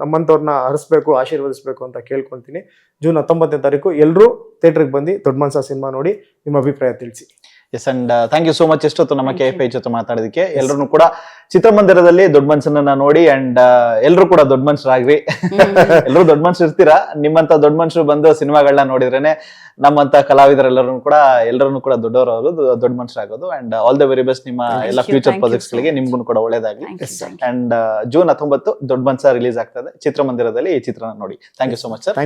ನಮ್ಮಂಥವ್ರನ್ನ ಹರಿಸ್ಬೇಕು, ಆಶೀರ್ವದಿಸ್ಬೇಕು ಅಂತ ಕೇಳ್ಕೊಂತೀನಿ. ಜೂನ್ 19ನೇ ತಾರೀಕು ಎಲ್ಲರೂ ಥಿಯೇಟರ್ಗೆ ಬಂದು ದೊಡ್ಡ ಮನ್ಸ ಸಿನಿಮಾ ನೋಡಿ ನಿಮ್ಮ ಅಭಿಪ್ರಾಯ ತಿಳಿಸಿ. Yes, and thank you so much ಇಷ್ಟೊತ್ತು ನಮ್ಮ KFI ಜೊತೆ ಮಾತಾಡೋದಕ್ಕೆ. ಎಲ್ಲರೂ ಕೂಡ ಚಿತ್ರಮಂದಿರದಲ್ಲಿ ದೊಡ್ಡ ಮನ್ಸನ್ನ ನೋಡಿ ಅಂಡ್ ಎಲ್ಲರೂ ಕೂಡ ದೊಡ್ಡ ಮನುಷ್ಯರಾಗ್ರಿ. ಎಲ್ಲರೂ ದೊಡ್ಡ ಮನುಷ್ಯರು ಇರ್ತೀರಾ. ನಿಮ್ಮಂತ ದೊಡ್ಡ ಮನುಷ್ಯರು ಬಂದು ಸಿನಿಮಾಗಳನ್ನ ನೋಡಿದ್ರೇನೆ ನಮ್ಮಂತ ಕಲಾವಿದರೆಲ್ಲರೂ ಕೂಡ ದೊಡ್ಡವರಾಗೋದು, ದೊಡ್ಡ ಮನುಷ್ಯರಾಗೋದು. And all the very best ನಿಮ್ಮ ಎಲ್ಲ ಫ್ಯೂಚರ್ ಪ್ರಾಜೆಕ್ಟ್ಸ್ ಗಳಿಗೆ. ನಿಮ್ಗೂ ಕೂಡ ಒಳ್ಳೇದಾಗ್ಲಿ. ಅಂಡ್ ಜೂನ್ 19 ದೊಡ್ಡ ಮನ್ಸ ರಿಲೀಸ್ ಆಗ್ತದೆ ಚಿತ್ರಮಂದಿರದಲ್ಲಿ. ಈ ಚಿತ್ರನ ನೋಡಿ. Thank you so much sir.